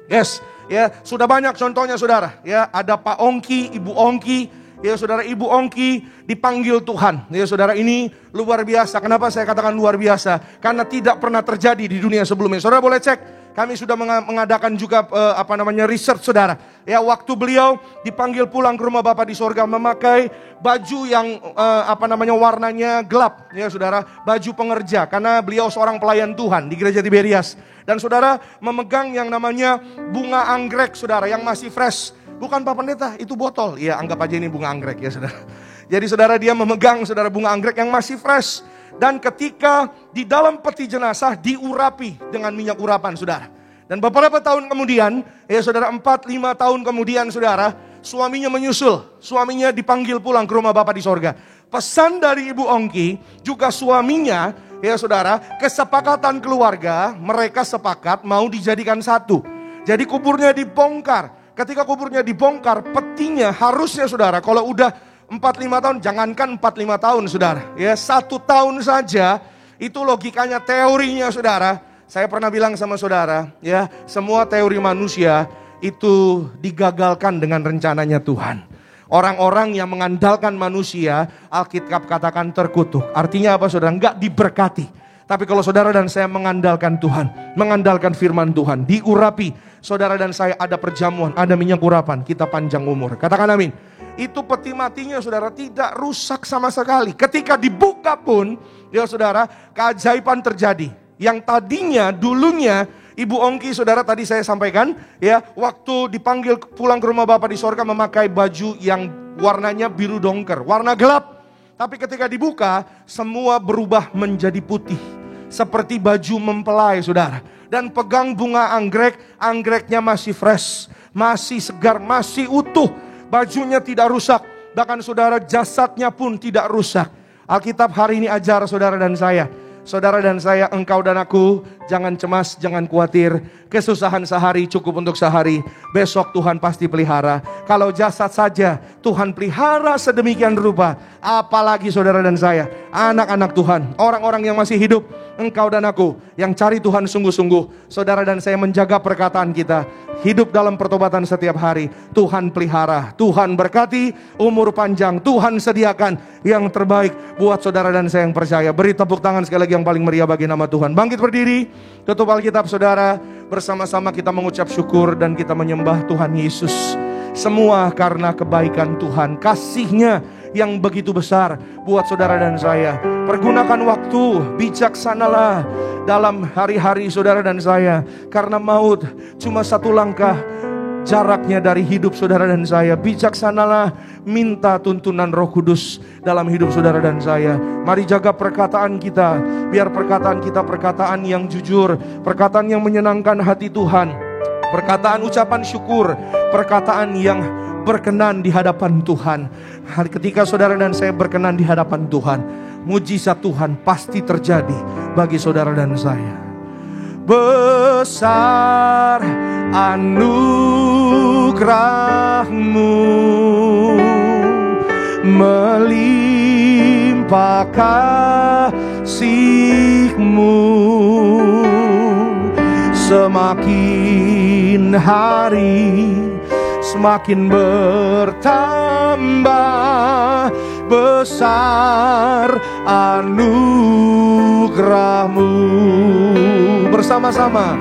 Yes, ya sudah banyak contohnya saudara. Ya ada Pak Ongki, Ibu Ongki, ya saudara Ibu Ongki dipanggil Tuhan. Ya saudara ini luar biasa. Kenapa saya katakan luar biasa? Karena tidak pernah terjadi di dunia sebelumnya. Saudara boleh cek. Kami sudah mengadakan juga research saudara. Ya waktu beliau dipanggil pulang ke rumah Bapa di sorga memakai baju yang warnanya gelap ya saudara, baju pengerja karena beliau seorang pelayan Tuhan di gereja Tiberias. Dan saudara memegang yang namanya bunga anggrek saudara yang masih fresh. Bukan Pak Pendeta, itu botol. Ya anggap aja ini bunga anggrek ya saudara. Jadi saudara dia memegang saudara bunga anggrek yang masih fresh. Dan ketika di dalam peti jenazah diurapi dengan minyak urapan saudara. Dan beberapa tahun kemudian, ya saudara 4-5 tahun kemudian saudara, suaminya menyusul. Suaminya dipanggil pulang ke rumah Bapa di sorga. Pesan dari Ibu Ongki, juga suaminya, ya saudara, kesepakatan keluarga, mereka sepakat mau dijadikan satu. Jadi kuburnya dibongkar. Ketika kuburnya dibongkar, petinya harusnya saudara, kalau udah 4-5 tahun, jangankan 4-5 tahun saudara. Ya 1 tahun saja, itu logikanya, teorinya saudara. Saya pernah bilang sama saudara, ya semua teori manusia itu digagalkan dengan rencananya Tuhan. Orang-orang yang mengandalkan manusia, Alkitab katakan terkutuk. Artinya apa saudara? Enggak diberkati. Tapi kalau saudara dan saya mengandalkan Tuhan, mengandalkan firman Tuhan, diurapi, saudara dan saya ada perjamuan, ada minyak urapan, kita panjang umur. Katakan amin. Itu peti matinya saudara tidak rusak sama sekali. Ketika dibuka pun, ya saudara, keajaiban terjadi. Yang tadinya, dulunya, Ibu Ongki saudara tadi saya sampaikan, ya waktu dipanggil pulang ke rumah Bapa di sorga memakai baju yang warnanya biru dongker, warna gelap. Tapi ketika dibuka, semua berubah menjadi putih. Seperti baju mempelai saudara. Dan pegang bunga anggrek, anggreknya masih fresh, masih segar, masih utuh. Bajunya tidak rusak, bahkan saudara jasadnya pun tidak rusak. Alkitab hari ini ajar saudara dan saya, engkau dan aku, jangan cemas, jangan khawatir. Kesusahan sehari cukup untuk sehari, besok Tuhan pasti pelihara. Kalau jasad saja Tuhan pelihara sedemikian rupa, apalagi saudara dan saya, anak-anak Tuhan, orang-orang yang masih hidup, engkau dan aku yang cari Tuhan sungguh-sungguh. Saudara dan saya menjaga perkataan kita, hidup dalam pertobatan setiap hari. Tuhan pelihara, Tuhan berkati, umur panjang, Tuhan sediakan yang terbaik buat saudara dan saya yang percaya. Beri tepuk tangan sekali lagi yang paling meriah bagi nama Tuhan. Bangkit berdiri, tutup Alkitab saudara. Bersama-sama kita mengucap syukur dan kita menyembah Tuhan Yesus. Semua karena kebaikan Tuhan, kasih-Nya yang begitu besar buat saudara dan saya. Pergunakan waktu, bijaksanalah dalam hari-hari saudara dan saya. Karena maut cuma satu langkah jaraknya dari hidup saudara dan saya. Bijaksanalah, minta tuntunan Roh Kudus dalam hidup saudara dan saya. Mari jaga perkataan kita, biar perkataan kita perkataan yang jujur, perkataan yang menyenangkan hati Tuhan, perkataan ucapan syukur, perkataan yang berkenan di hadapan Tuhan. Ketika saudara dan saya berkenan di hadapan Tuhan, mujizat Tuhan pasti terjadi bagi saudara dan saya. Besar anugerah-Mu, melimpah kasih-Mu, semakin hari semakin bertambah. Besar anugerah-Mu, bersama-sama.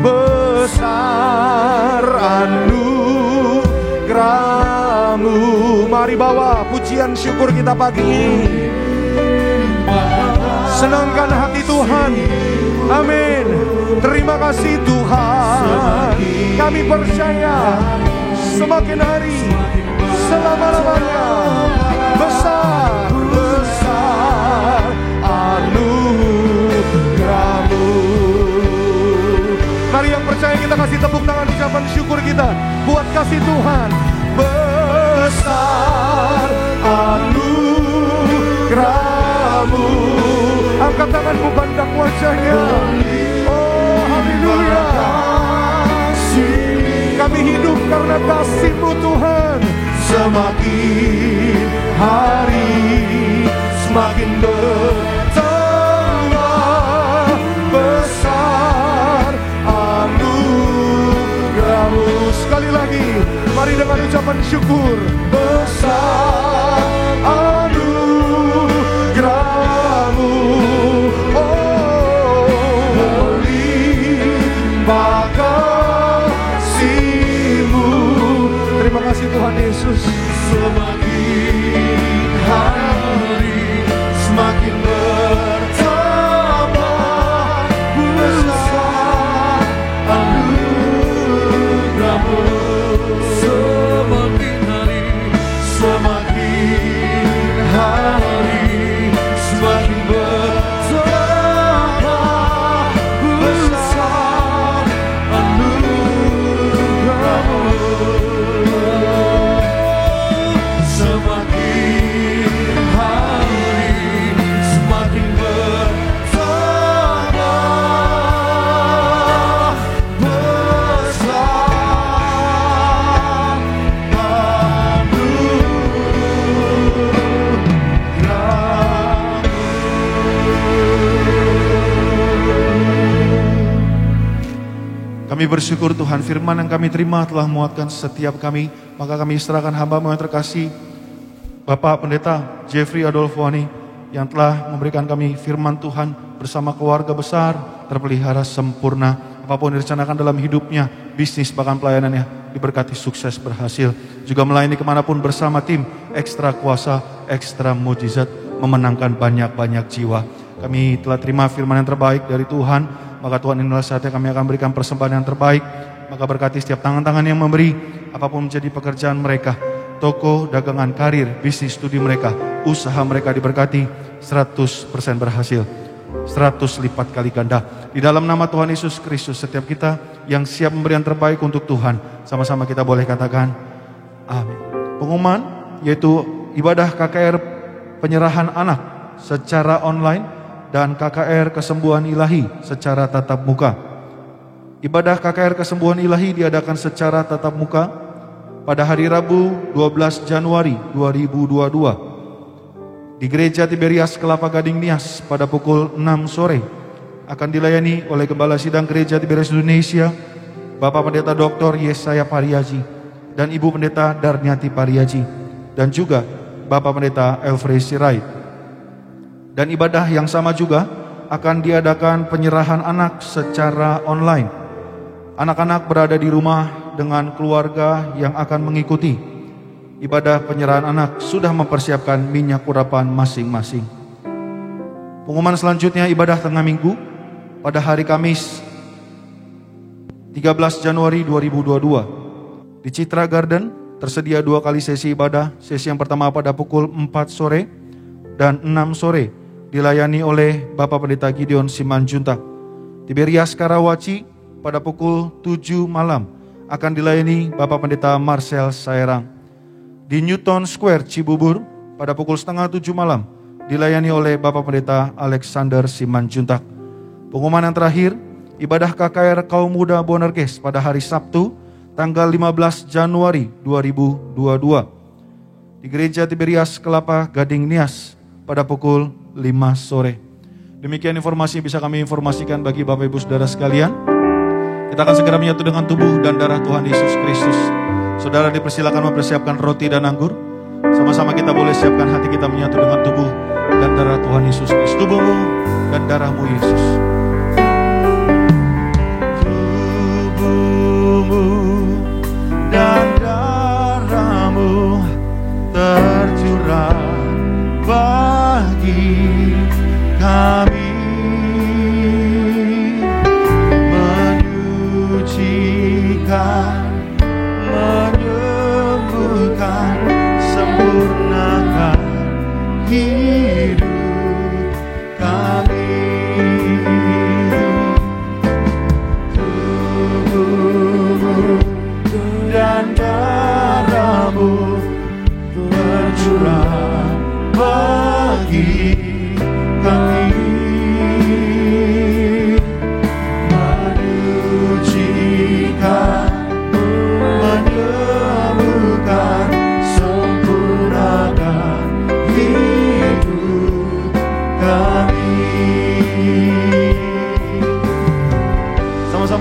Besar anugerah-Mu. Mari bawa pujian syukur kita pagi ini. Senangkan hati Tuhan. Amin. Terima kasih Tuhan. Kami percaya semakin hari selama-lamanya besar, besar anugerah-Mu. Mari yang percaya kita kasih tepuk tangan ucapan syukur kita buat kasih Tuhan. Besar anugerah-Mu. Angkat tanganmu, pandang wajahnya. Oh, haleluya. Kami hidup karena kasih-Mu Tuhan. Semakin hari semakin bertambah besar anugerah-Mu. Sekali lagi, mari dengan ucapan syukur. Besar anugerah-Mu, oh, melimpah kasih-Mu. Terima kasih Tuhan Yesus. Semakin hari semakin bertambah besar anugerah-Mu. Semakin hari semakin bertambah besar anugerah-Mu. Semakin hari semakin bertambah besar
Kami bersyukur Tuhan, firman yang kami terima telah menguatkan setiap kami. Maka kami serahkan hamba-Mu yang terkasih, Bapak Pendeta Jeffrey Adolfwani, yang telah memberikan kami firman Tuhan bersama keluarga besar, terpelihara sempurna. Apapun direncanakan dalam hidupnya, bisnis bahkan pelayanannya, diberkati sukses berhasil. Juga melayani kemanapun bersama tim, ekstra kuasa, ekstra mujizat, memenangkan banyak-banyak jiwa. Kami telah terima firman yang terbaik dari Tuhan, maka Tuhan inilah saatnya kami akan berikan persembahan yang terbaik. Maka berkati setiap tangan-tangan yang memberi, apapun menjadi pekerjaan mereka, toko, dagangan, karir, bisnis, studi mereka, usaha mereka diberkati 100% berhasil, 100 lipat kali ganda. Di dalam nama Tuhan Yesus Kristus, setiap kita yang siap memberi yang terbaik untuk Tuhan, sama-sama kita boleh katakan amin. Pengumuman yaitu ibadah KKR penyerahan anak secara online dan KKR kesembuhan ilahi secara tatap muka. Ibadah KKR kesembuhan ilahi diadakan secara tatap muka pada hari Rabu 12 Januari 2022 di Gereja Tiberias Kelapa Gading Nias pada pukul 6 sore. Akan dilayani oleh Gembala Sidang Gereja Tiberias Indonesia, Bapak Pendeta Dr. Yesaya Pariaji dan Ibu Pendeta Darniati Pariaji, dan juga Bapak Pendeta Elfrey Sirait. Dan ibadah yang sama juga akan diadakan penyerahan anak secara online. Anak-anak berada di rumah dengan keluarga yang akan mengikuti ibadah penyerahan anak sudah mempersiapkan minyak urapan masing-masing. Pengumuman selanjutnya ibadah tengah minggu pada hari Kamis 13 Januari 2022 di Citra Garden tersedia 2 kali sesi ibadah. Sesi yang pertama pada pukul 4 sore dan 6 sore dilayani oleh Bapak Pendeta Gideon Simanjuntak. Tiberias Karawaci pada pukul 7 malam akan dilayani Bapak Pendeta Marcel Saerang. Di Newton Square Cibubur pada pukul setengah 7 malam dilayani oleh Bapak Pendeta Alexander Simanjuntak. Pengumuman yang terakhir, ibadah KKR Kaum Muda Bonerges pada hari Sabtu tanggal 15 Januari 2022 di Gereja Tiberias Kelapa Gading Nias pada pukul 5 sore. Demikian informasi yang bisa kami informasikan bagi Bapak Ibu Saudara sekalian. Kita akan segera menyatu dengan tubuh dan darah Tuhan Yesus Kristus. Saudara dipersilakan mempersiapkan roti dan anggur. Sama-sama kita boleh siapkan hati kita menyatu dengan tubuh dan darah Tuhan Yesus Kristus. Tubuhmu dan darahmu Yesus. Tubuhmu dan darahmu tercurah bagi kami, menyucikan, menyembuhkan, sempurnakan hidup kami. Tubuhmu dan darahmu tercurah bagi kami,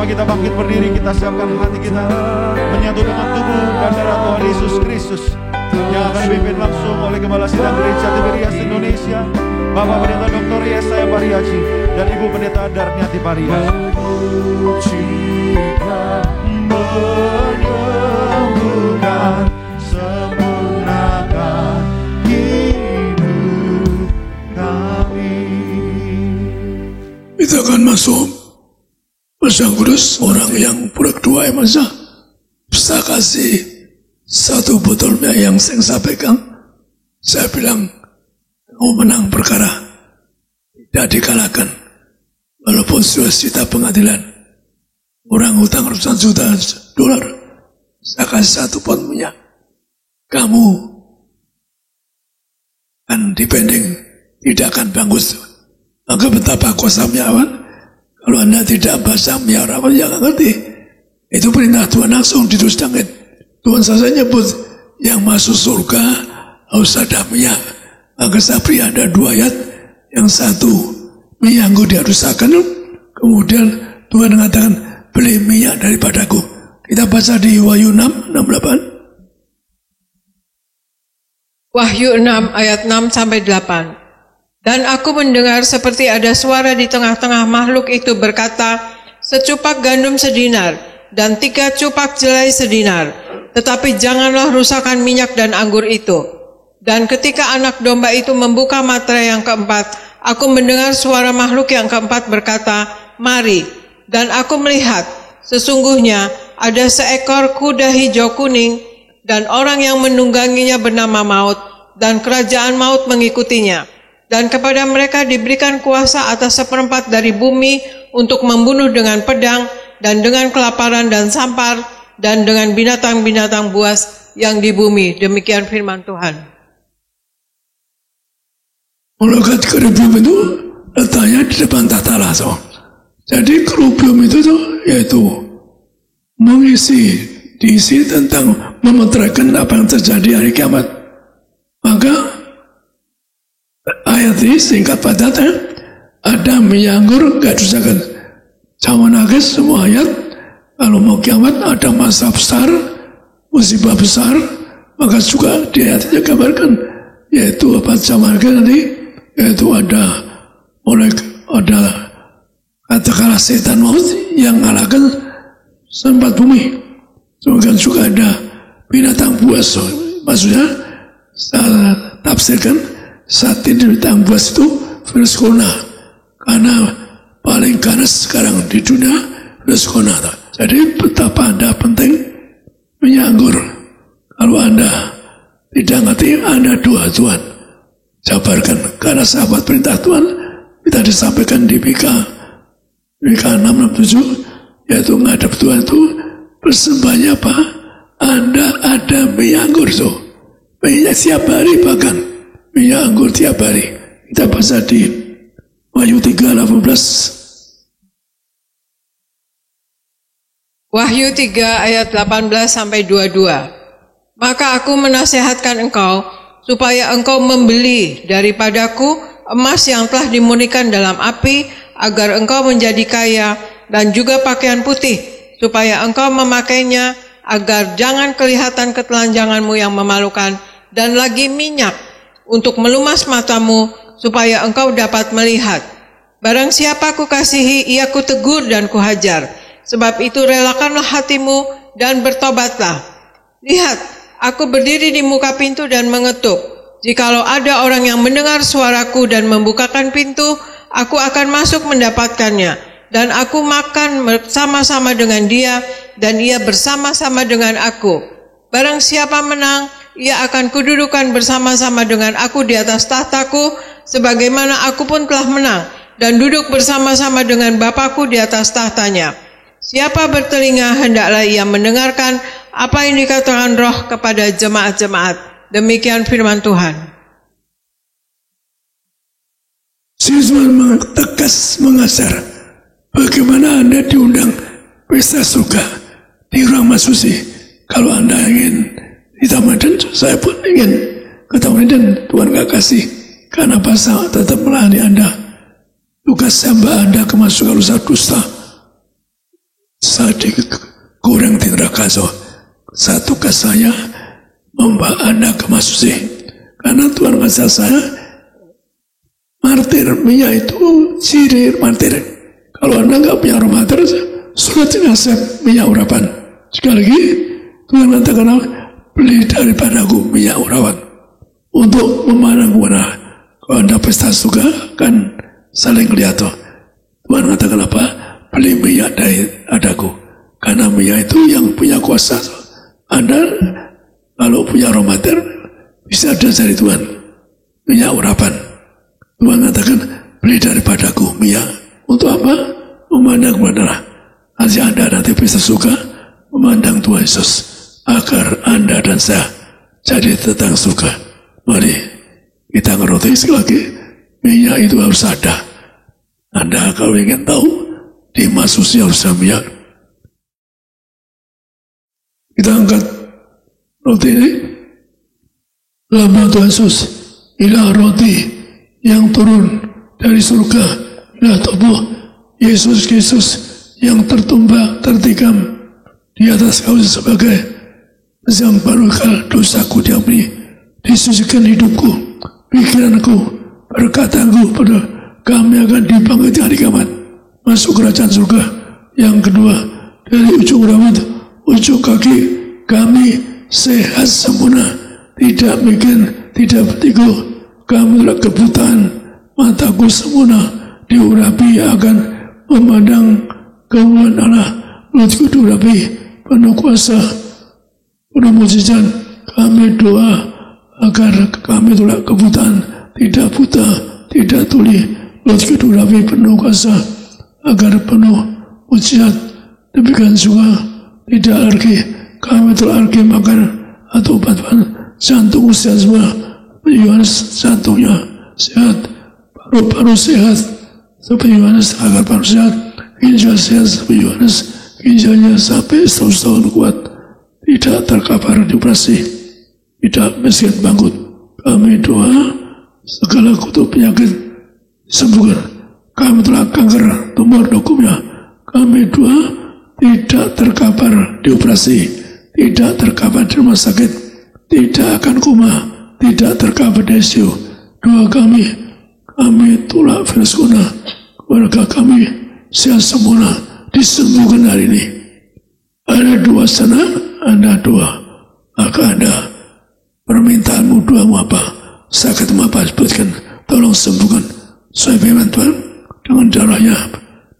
Bersama-sama kita bangkit berdiri, kita siapkan hati kita menyatu dengan tubuh dan darah Tuhan Yesus Kristus yang akan dipimpin langsung oleh Gembala Sidang Gereja Tiberias Indonesia, Bapak Pendeta Dr. Yesaya Pariaji dan Ibu Pendeta Darniati Pariaji. Menyembuhkan, sempurnakan hidup kami.
Kita akan masuk Pasang Kudus, orang yang berdua ya masa. Saya kasih satu botol minyak yang saya pegang. Saya bilang, mau menang perkara, tidak dikalahkan. Walaupun sudah cerita pengadilan, orang hutang ratusan juta dolar, saya kasih satu pot minyak. Kamu akan dipending, tidak akan bagus. Maka betapa kuasa minyak. Kalau Anda tidak bahasa miara, jangan ngerti. Itu perintah Tuhan langsung ditulis tangan. Tuhan saja nyebut yang masuk surga harus ada minyak. Maka saya beri ada 2 ayat. Yang satu, minyakku diharusakan. Kemudian Tuhan mengatakan, beli minyak daripadaku. Kita baca di Wahyu 6, 6, 8.
Wahyu 6 ayat 6 sampai 8. Dan aku mendengar seperti ada suara di tengah-tengah makhluk itu berkata, secupak gandum sedinar dan 3 cupak jelai sedinar, tetapi janganlah rusakkan minyak dan anggur itu. Dan ketika anak domba itu membuka materai yang keempat, aku mendengar suara makhluk yang keempat berkata, mari. Dan aku melihat, sesungguhnya ada seekor kuda hijau kuning, dan orang yang menungganginya bernama Maut, dan kerajaan maut mengikutinya. Dan kepada mereka diberikan kuasa atas 1/4 dari bumi untuk membunuh dengan pedang dan dengan kelaparan dan sampar dan dengan binatang-binatang buas yang di bumi. Demikian firman Tuhan.
Malaikat kerubium itu letaknya di depan tata laso. Jadi kerubium itu yaitu diisi tentang memeteraikan apa yang terjadi hari kiamat. Maka ayat ini singkat padatnya, ada minyak anggur gak diusahakan. Jangan nangis semua ayat. Kalau mau kiamat ada masa besar, musibah besar, maka juga di ayatnya gambarkan, yaitu apa zaman nanti, yaitu ada katakanlah setan maut yang ngalahkan sempat bumi. Kemudian juga ada binatang buas. Maksudnya saya tafsirkan saat ini binatang buas itu virus corona, karena paling ganas sekarang di dunia virus corona. Jadi betapa Anda penting minyak anggur. Kalau Anda tidak ngerti, Anda doa Tuhan jabarkan, karena sahabat perintah Tuhan kita disampaikan di Mika 6:7, yaitu ngadap Tuhan itu persembahnya apa? Anda ada minyak anggur tuh, minyak tiap hari, bahkan minyak anggur tiap hari. Kita baca di Wahyu 3:18.
Wahyu 3 ayat 18 sampai 22. Maka aku menasihatkan engkau supaya engkau membeli daripadaku emas yang telah dimurnikan dalam api, agar engkau menjadi kaya, dan juga pakaian putih, supaya engkau memakainya, agar jangan kelihatan ketelanjanganmu yang memalukan, dan lagi minyak untuk melumas matamu, supaya engkau dapat melihat. Barang siapa kukasihi, ia kutegur dan kuhajar. Sebab itu relakanlah hatimu dan bertobatlah. Lihat, aku berdiri di muka pintu dan mengetuk. Jikalau ada orang yang mendengar suaraku dan membukakan pintu, aku akan masuk mendapatkannya. Dan aku makan bersama-sama dengan dia, dan ia bersama-sama dengan aku. Barang siapa menang, ia akan kududukan bersama-sama dengan aku di atas tahtaku, sebagaimana aku pun telah menang, dan duduk bersama-sama dengan Bapakku di atas tahtanya. Siapa bertelinga, hendaklah ia mendengarkan apa yang dikatakan Roh kepada jemaat-jemaat. Demikian firman Tuhan.
Tuhan tegas mengajar bagaimana Anda diundang pesta surga di ruang masusi. Kalau Anda ingin ditamakan, saya pun ingin ketemu, dan Tuhan gak kasih, karena pasal tetap melayani Anda. Tugas hamba Anda kemasukan usaha dusta. saya digoreng di neraka. Saya tugas saya membawa Anda ke Masusi. Karena Tuhan kasih saya martir, minyak itu ciri martir. Kalau Anda nggak punya roh martir, sudah tidak minyak urapan. Sekali lagi, Tuhan katakan, beli daripadaku minyak urapan untuk memandang mana. Kalau Anda pesta juga kan saling lihat. Tuhan katakan apa? Beli minyak dari adaku. Karena minyak itu yang punya kuasa. Anda kalau punya roh martir bisa ada dari Tuhan minyak urapan. Tuhan katakan, beli daripadaku minyak. Untuk apa? Memandang kepada Anda nanti bisa suka memandang Tuhan Yesus, agar Anda dan saya jadi tetang suka. Mari kita ngeroti sekali lagi, minyak itu harus ada. Anda kalau ingin tahu, di Masusi harus ada minyak. Kita angkat roti ini. Lama Tuhan Yesus, inilah roti yang turun dari surga, inilah tubuh Yesus Kristus yang tertumbah, tertikam di atas kayu sebagai yang barokah dosaku diampuni, disucikan hidupku, pikiranku, perkataanku, pada kami akan dibangkit hari kiamat, masuk kerajaan surga. Yang kedua, dari ujung rambut, ujung kaki kami sehat sempurna, tidak bikin, tidak bertigo. Kami telah kebutaan, mataku sempurna diurapi akan memandang kemuliaan Allah. Mulutku diurapi penuh kuasa, penuh mujizat. Kami doa agar kami telah kebutaan, tidak buta, tidak tuli. Mulutku diurapi penuh kuasa agar penuh mujizat. Demikian juga tidak alergi. Kami telah alergi makan atau obat-obatan. Jantung sehat semua, Yohanes jantungnya sehat, paru-paru sehat seperti Yohanes, agar paru sehat, ginjal sehat seperti Yohanes, ginjalnya sampai 100 tahun kuat, tidak terkapar di operasi, tidak miskin bangkrut. Kami doa segala kutuk penyakit disembuhkan. Kami telah kanker tumor dokumnya. Kami doa tidak terkapar di operasi, tidak terkapar di rumah sakit, tidak akan koma, tidak terkapar di ICU. Doa kami tolak virus corona, keluarga kami sehat sempurna, disembuhkan hari ini. Ada dua sana, ada dua. Maka ada permintaanmu, doamu apa, sakitmu apa, sebutkan, tolong sembuhkan. Saya firman Tuhan, dengan darahnya,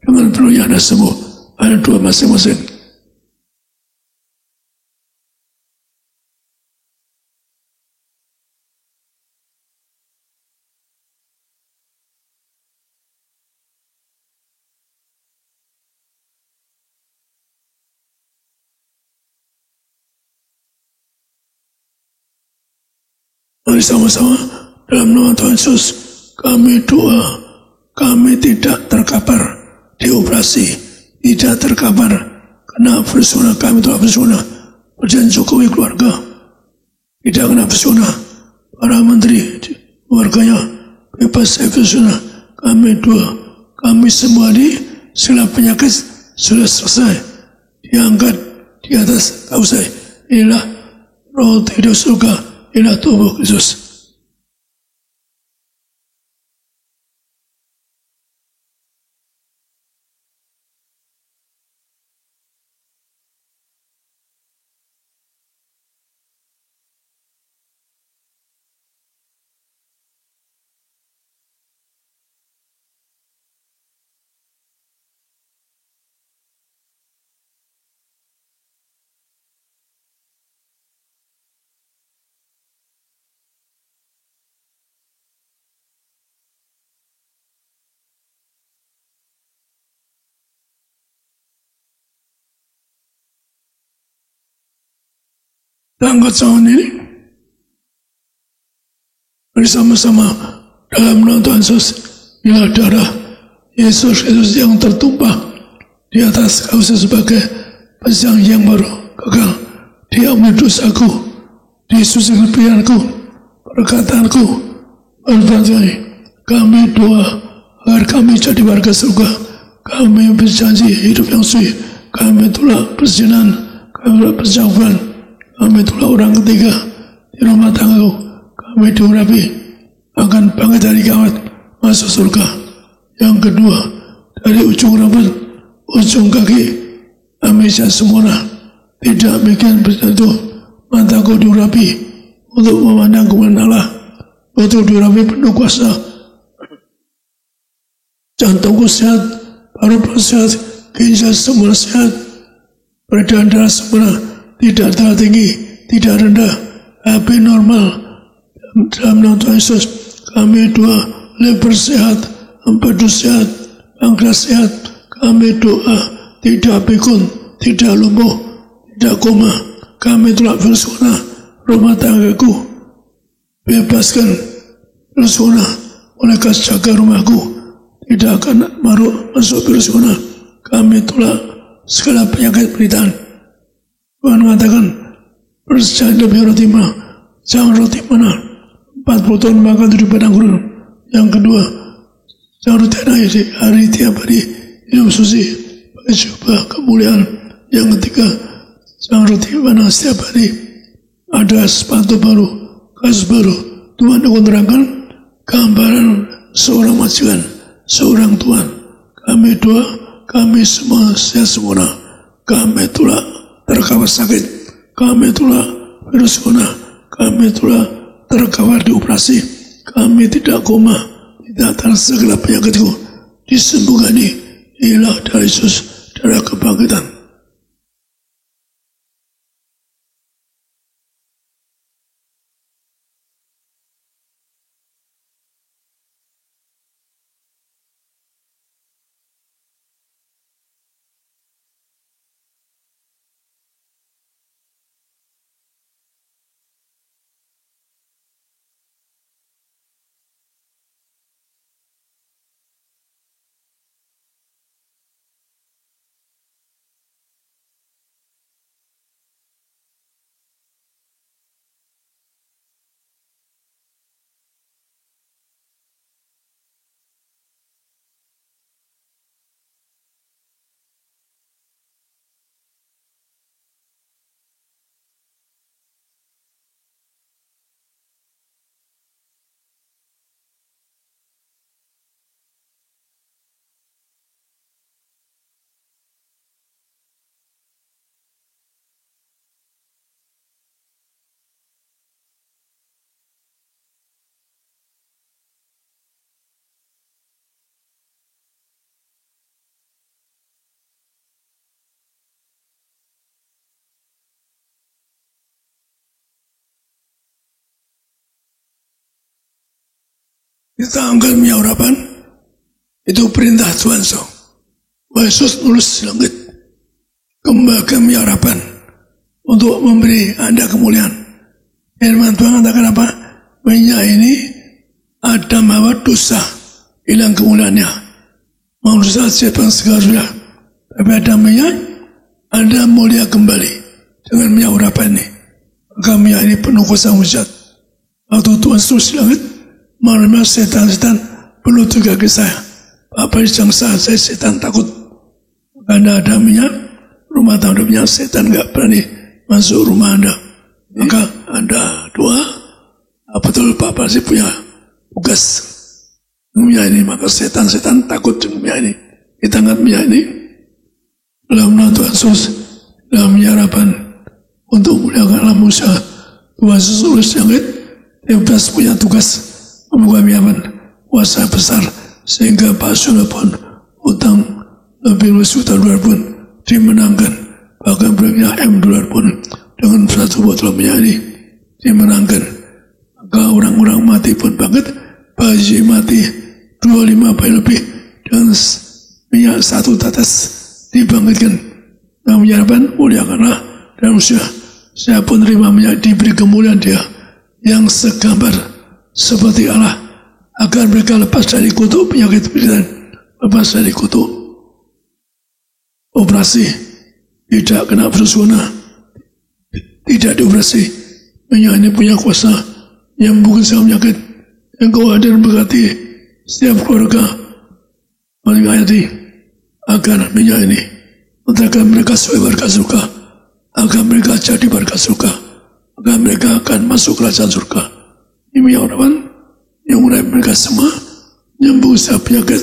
dengan perlunya Anda sembuh. Ada dua masing-masing. Mari sama-sama dalam nama Tuhan Yesus, kami doa, kami tidak terkapar di operasi, tidak terkapar kena virus corona. Kami telah virus corona, Presiden Jokowi keluarga tidak kena virus corona, para menteri keluarganya bebas virus corona. Kami doa, kami semua di segala penyakit sudah selesai, diangkat di atas tahu saya. Inilah roh hidup surga, inilah tubuh Kristus. Angkat tangan ini bersama-sama dalam nama Tuhan Yesus. Inilah darah Yesus Kristus yang tertumpah di atas kayu sebagai pesangon yang baru kekal. Diampuni dosaku, disucikan pikiranku, perkataanku, perbuatanku. Kami doa agar kami jadi warga surga. Kami berjanji hidup yang suci kami itulah persinan, kami itulah perjauhan, kami itulah orang ketiga di rumah tanggaku. Kami diurapi akan bangkit dari kawat masuk surga. Yang kedua, dari ujung rambut, ujung kaki, kami sempurna. Tidak demikian begitu, mataku diurapi untuk memandang kemuliaan Allah. Untuk diurapi penuh kuasa. Jantungku sehat, paru-paru sehat, ginjal semua sehat, peredaran darah sempurna, tidak terlalu tinggi, tidak rendah, HP normal. Dalam nama Tuhan Yesus, kami doa, lever sehat, empedu sehat, pankreas sehat, kami doa, tidak pikun, tidak lumpuh, tidak koma, kami tolak virus corona, rumah tanggaku, bebaskan virus corona, oleh kasih jaga rumahku, tidak akan masuk virus corona, kami tolak segala penyakit penderitaan. Tuhan mengatakan, percaya lebih roti mana, jangan roti mana, 40 tahun makan di padang gurun. Yang kedua, jangan roti hari tiap hari hidup suci, pakai jubah kemuliaan. Yang ketiga, jangan roti mana setiap hari ada sepatu baru, kasus baru. Tuhan akan terangkan gambaran seorang majikan, seorang Tuhan. Kami doa, kami semua sehat sempurna. Kami telah terkawal sakit, kami telah virus corona, kami telah terkawal dioperasi, kami tidak koma, tidak atas segala penyakitku, disembuhkan ialah dari Yesus, darah kebangkitan. Kita angkat minyak urapan, itu perintah Tuhan. Yesus nulis di langit, kembalikan minyak urapan untuk memberi Anda kemuliaan. Firman Tuhan katakan apa? Minyak ini Adam Hawa dosa, hilang kemuliaannya. Manusia siapa segala, tapi ada minyak, Anda mulia kembali dengan minyak urapan ini. Maka minyak ini penuh kuasa mujizat. Waktu Tuhan nulis di langit, malamnya setan-setan berlutut kaki saya. Bapak jangan saya setan takut. Karena ada minyak, rumah tangga minyak, setan gak berani masuk rumah Anda. Maka Anda doa, betul Bapak sih punya tugas minyak ini. Maka setan-setan takut dengan minyak ini. Kita angkat minyak ini dalam nama Tuhan Yesus, dalam minyak harapan untuk muliakan alam manusia. Tuhan Yesus tulis yang bebas punya tugas membuka minyakan kuasa besar sehingga Pak Sula pun utang lebih $1 pun dimenangkan, bahkan beriknya $M pun dengan satu botol minyak ini dimenangkan. Maka orang-orang mati pun bangkit, bayi mati 25 bayi lebih dengan minyak 1 tetes dibangkitkan. Nah, menyatakan muliakanlah dan usia saya pun terima minyak diberi kemuliaan dia yang segambar seperti Allah, agar mereka lepas dari kutuk penyakit penderitaan, lepas dari kutuk operasi, tidak kena virus corona, tidak dioperasi. Minyak ini punya kuasa yang bukan segala penyakit. Engkau hadir berkati setiap keluarga paling hayati, agar minyak ini agar mereka sebagai warga surga, agar mereka jadi warga surga, agar mereka akan masuk kerajaan surga. Ini harapan yang mulai mereka semua nyembuh setiap penyakit,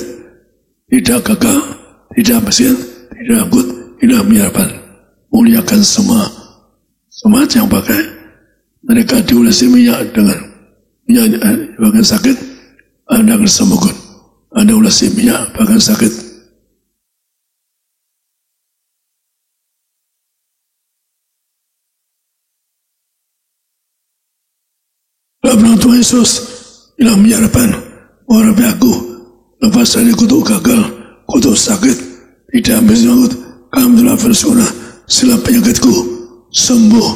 tidak gagal, tidak miskin, tidak angkut, tidak menyerahkan, muliakan semua semangat yang pakai. Mereka diulesi minyak dengan minyak bagian sakit, Anda akan sembuhkan. Anda ulesi minyak bagian sakit. Dalam Tuhan Yesus, dalam menyerahkan warabi aku, lepas dari kutuk gagal, kutuk sakit, tidak habis nyangkut, kami telah bersyukur, sila penyakitku sembuh,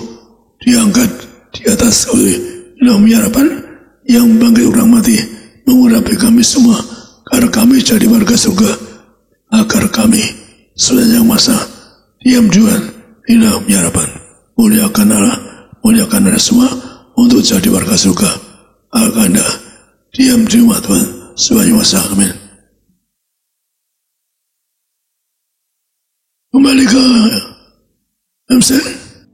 diangkat di atas oleh dalam menyerahkan yang bangkit orang mati, mengurapi kami semua, agar kami jadi warga surga, agar kami sepanjang masa diam Tuhan, dalam menyerahkan, muliakan Allah semua, untuk jadi warga surga, agar Anda diam di rumah Tuhan sepanjang masa. Amin. Kembali ke MC.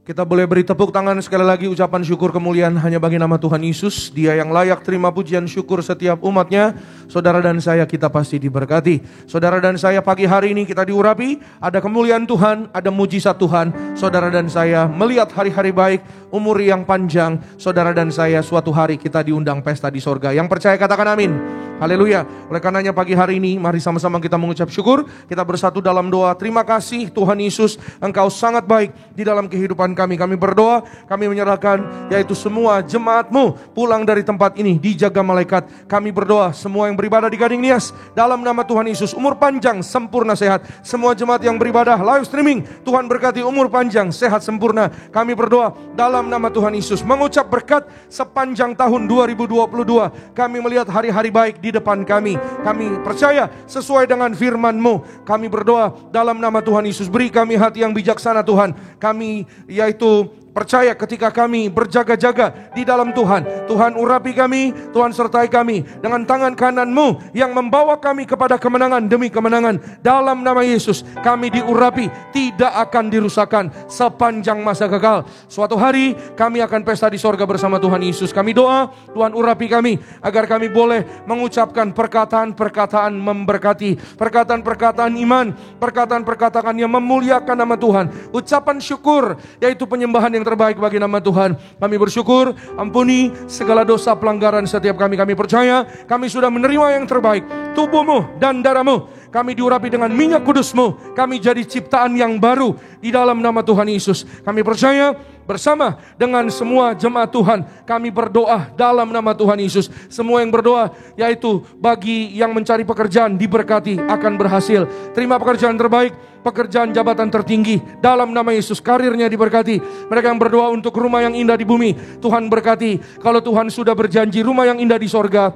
Kita boleh beri tepuk tangan sekali lagi, ucapan syukur kemuliaan hanya bagi nama Tuhan Yesus. Dia yang layak terima pujian syukur setiap umatnya. Saudara dan saya kita pasti diberkati. Saudara dan saya pagi hari ini kita diurapi, ada kemuliaan Tuhan, ada mujizat Tuhan. Saudara dan saya melihat hari-hari baik, umur yang panjang. Saudara dan saya suatu hari kita diundang pesta di sorga. Yang percaya katakan amin. Haleluya. Oleh karenanya pagi hari ini mari sama-sama kita mengucap syukur. Kita bersatu dalam doa. Terima kasih Tuhan Yesus, Engkau sangat baik di dalam kehidupan kami. Kami berdoa, kami menyerahkan yaitu semua jemaat-Mu pulang dari tempat ini dijaga malaikat. Kami berdoa semua yang beribadah di Gading Nias dalam nama Tuhan Yesus, umur panjang, sempurna, sehat. Semua jemaat yang beribadah live streaming, Tuhan berkati umur panjang, sehat, sempurna. Kami berdoa dalam nama Tuhan Yesus, mengucap berkat sepanjang tahun 2022. Kami melihat hari-hari baik di depan kami. Kami percaya sesuai dengan firman-Mu. Kami berdoa dalam nama Tuhan Yesus, beri kami hati yang bijaksana Tuhan. Kami yaitu percaya ketika kami berjaga-jaga di dalam Tuhan, Tuhan urapi kami, Tuhan sertai kami dengan tangan kanan-Mu yang membawa kami kepada kemenangan demi kemenangan. Dalam nama Yesus kami diurapi, tidak akan dirusakkan sepanjang masa kekal. Suatu hari kami akan pesta di sorga bersama Tuhan Yesus. Kami doa Tuhan urapi kami agar kami boleh mengucapkan perkataan-perkataan memberkati, perkataan-perkataan iman, perkataan-perkataan yang memuliakan nama Tuhan, ucapan syukur yaitu penyembahan yang terbaik bagi nama Tuhan. Kami bersyukur, ampuni segala dosa pelanggaran setiap kami. Kami percaya kami sudah menerima yang terbaik, tubuh-Mu dan darah-Mu. Kami diurapi dengan minyak kudus-Mu. Kami jadi ciptaan yang baru di dalam nama Tuhan Yesus. Kami percaya bersama dengan semua jemaat Tuhan, kami berdoa dalam nama Tuhan Yesus. Semua yang berdoa yaitu bagi yang mencari pekerjaan diberkati, akan berhasil. Terima pekerjaan terbaik, pekerjaan jabatan tertinggi dalam nama Yesus. Karirnya diberkati. Mereka yang berdoa untuk rumah yang indah di bumi, Tuhan berkati. Kalau Tuhan sudah berjanji rumah yang indah di sorga,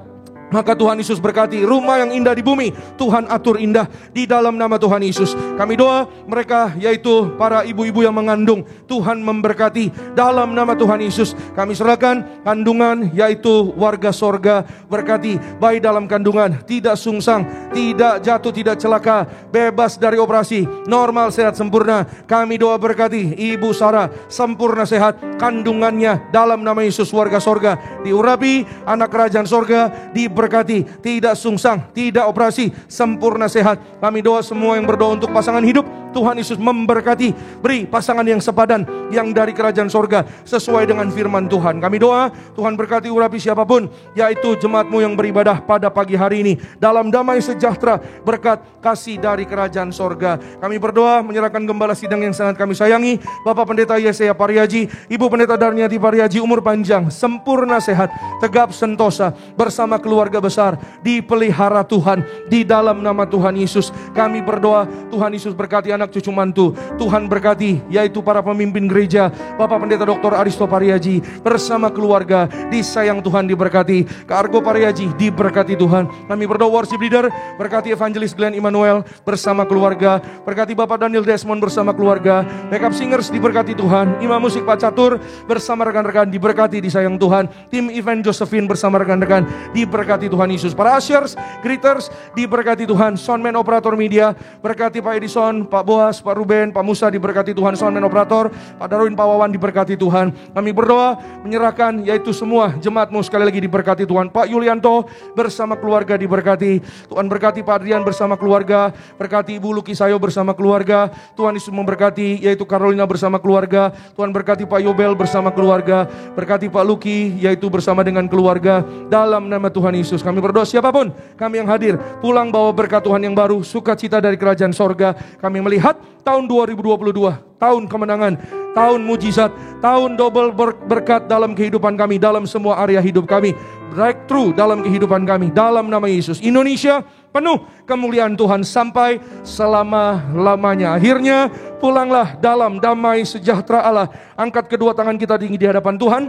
maka Tuhan Yesus berkati rumah yang indah di bumi, Tuhan atur indah di dalam nama Tuhan Yesus. Kami doa mereka yaitu para ibu-ibu yang mengandung, Tuhan memberkati dalam nama Tuhan Yesus. Kami serahkan kandungan yaitu warga sorga, berkati bayi dalam kandungan, tidak sungsang, tidak jatuh, tidak celaka, bebas dari operasi, normal, sehat, sempurna. Kami doa berkati Ibu Sarah, sempurna sehat, kandungannya dalam nama Yesus. Warga sorga diurapi, anak kerajaan sorga diberkati, tidak sungsang, tidak operasi, sempurna sehat. Kami doa semua yang berdoa untuk pasangan hidup, Tuhan Yesus memberkati, beri pasangan yang sepadan, yang dari kerajaan sorga, sesuai dengan firman Tuhan. Kami doa, Tuhan berkati urapi siapapun, yaitu jemaat-Mu yang beribadah pada pagi hari ini, dalam damai sejahtera, berkat kasih dari kerajaan sorga. Kami berdoa, menyerahkan gembala sidang yang sangat kami sayangi, Bapak Pendeta Yesaya Pariaji, Ibu Pendeta Darniati Pariaji, umur panjang, sempurna sehat, tegap sentosa, bersama keluarga besar, dipelihara Tuhan, di dalam nama Tuhan Yesus. Kami berdoa, Tuhan Yesus berkati anak cucu mantu, Tuhan berkati yaitu para pemimpin gereja, Bapak Pendeta Dr. Aristo Pariaji bersama keluarga, disayang Tuhan, diberkati. Kargo Pariaji diberkati Tuhan. Kami berdoa worship leader, berkati Evangelis Glenn Immanuel bersama keluarga, berkati Bapak Daniel Desmond bersama keluarga, backup singers diberkati Tuhan, imam musik Pak Catur bersama rekan-rekan diberkati, disayang Tuhan. Tim event Josephine bersama rekan-rekan diberkati Tuhan Yesus. Para ushers, greeters diberkati Tuhan. Soundman operator media, berkati Pak Edison, Pak Bo, Boas, Pak Ruben, Pak Musa diberkati Tuhan, soundman operator, Pak Darwin, Pak Wawan diberkati Tuhan. Kami berdoa menyerahkan yaitu semua jemaatmu sekali lagi diberkati Tuhan. Pak Yulianto bersama keluarga diberkati. Tuhan berkati Pak Adrian bersama keluarga, berkati Ibu Luki Sayo bersama keluarga. Tuhan Yesus memberkati yaitu Carolina bersama keluarga. Tuhan berkati Pak Yobel bersama keluarga, berkati Pak Luki yaitu bersama dengan keluarga. Dalam nama Tuhan Yesus kami berdoa, siapapun kami yang hadir pulang bawa berkat Tuhan yang baru, sukacita dari kerajaan sorga. Kami melihat tahun 2022, tahun kemenangan, tahun mujizat, tahun double berkat dalam kehidupan kami, dalam semua area hidup kami, breakthrough dalam kehidupan kami, dalam nama Yesus. Indonesia penuh kemuliaan Tuhan sampai selama-lamanya. Akhirnya pulanglah dalam damai sejahtera Allah. Angkat kedua tangan kita tinggi di hadapan Tuhan.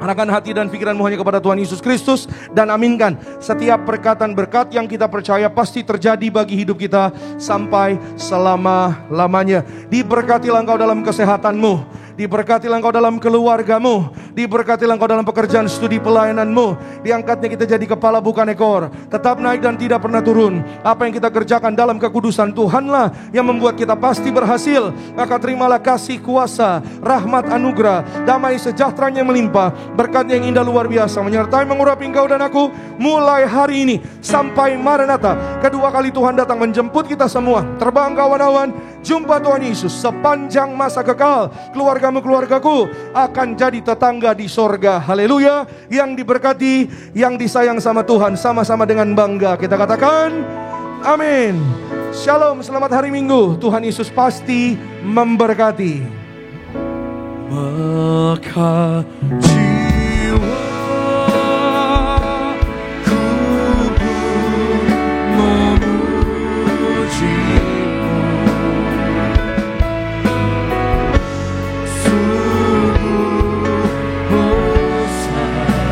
Arahkan hati dan pikiranmu hanya kepada Tuhan Yesus Kristus dan aminkan setiap perkataan berkat yang kita percaya pasti terjadi bagi hidup kita sampai selama-lamanya. Diberkatilah engkau dalam kesehatanmu, diberkatilah engkau dalam keluargamu, diberkatilah engkau dalam pekerjaan studi pelayananmu. Diangkatnya kita jadi kepala bukan ekor, tetap naik dan tidak pernah turun. Apa yang kita kerjakan dalam kekudusan Tuhanlah yang membuat kita pasti berhasil. Maka terimalah kasih, kuasa, rahmat, anugerah, damai sejahteranya melimpah, berkatnya yang indah luar biasa menyertai mengurapi engkau dan aku mulai hari ini sampai Maranatha. Kedua kali Tuhan datang menjemput kita semua. Terbang kawan-kawan, jumpa Tuhan Yesus sepanjang masa kekal. Keluargamu, keluargaku akan jadi tetangga di sorga. Haleluya. Yang diberkati, yang disayang sama Tuhan, sama-sama dengan bangga kita katakan amin. Shalom, selamat hari Minggu. Tuhan Yesus pasti memberkati. Maka jiwaku memuji-Mu, sungguh besar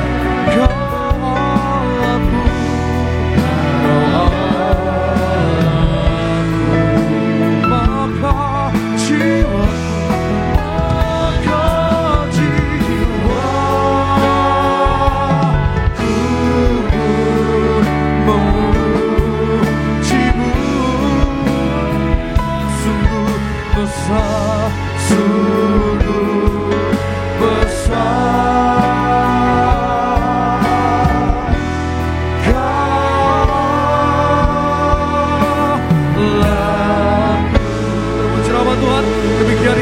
Kau-Allahku, Kau-Allahku. Maka jiwaku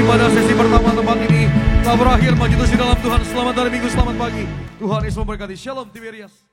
pada sesi pertama tempat ini telah berakhir. Maju terus di dalam Tuhan. Selamat hari Minggu, selamat pagi. Tuhan Yesus memberkati. Shalom Tiberias.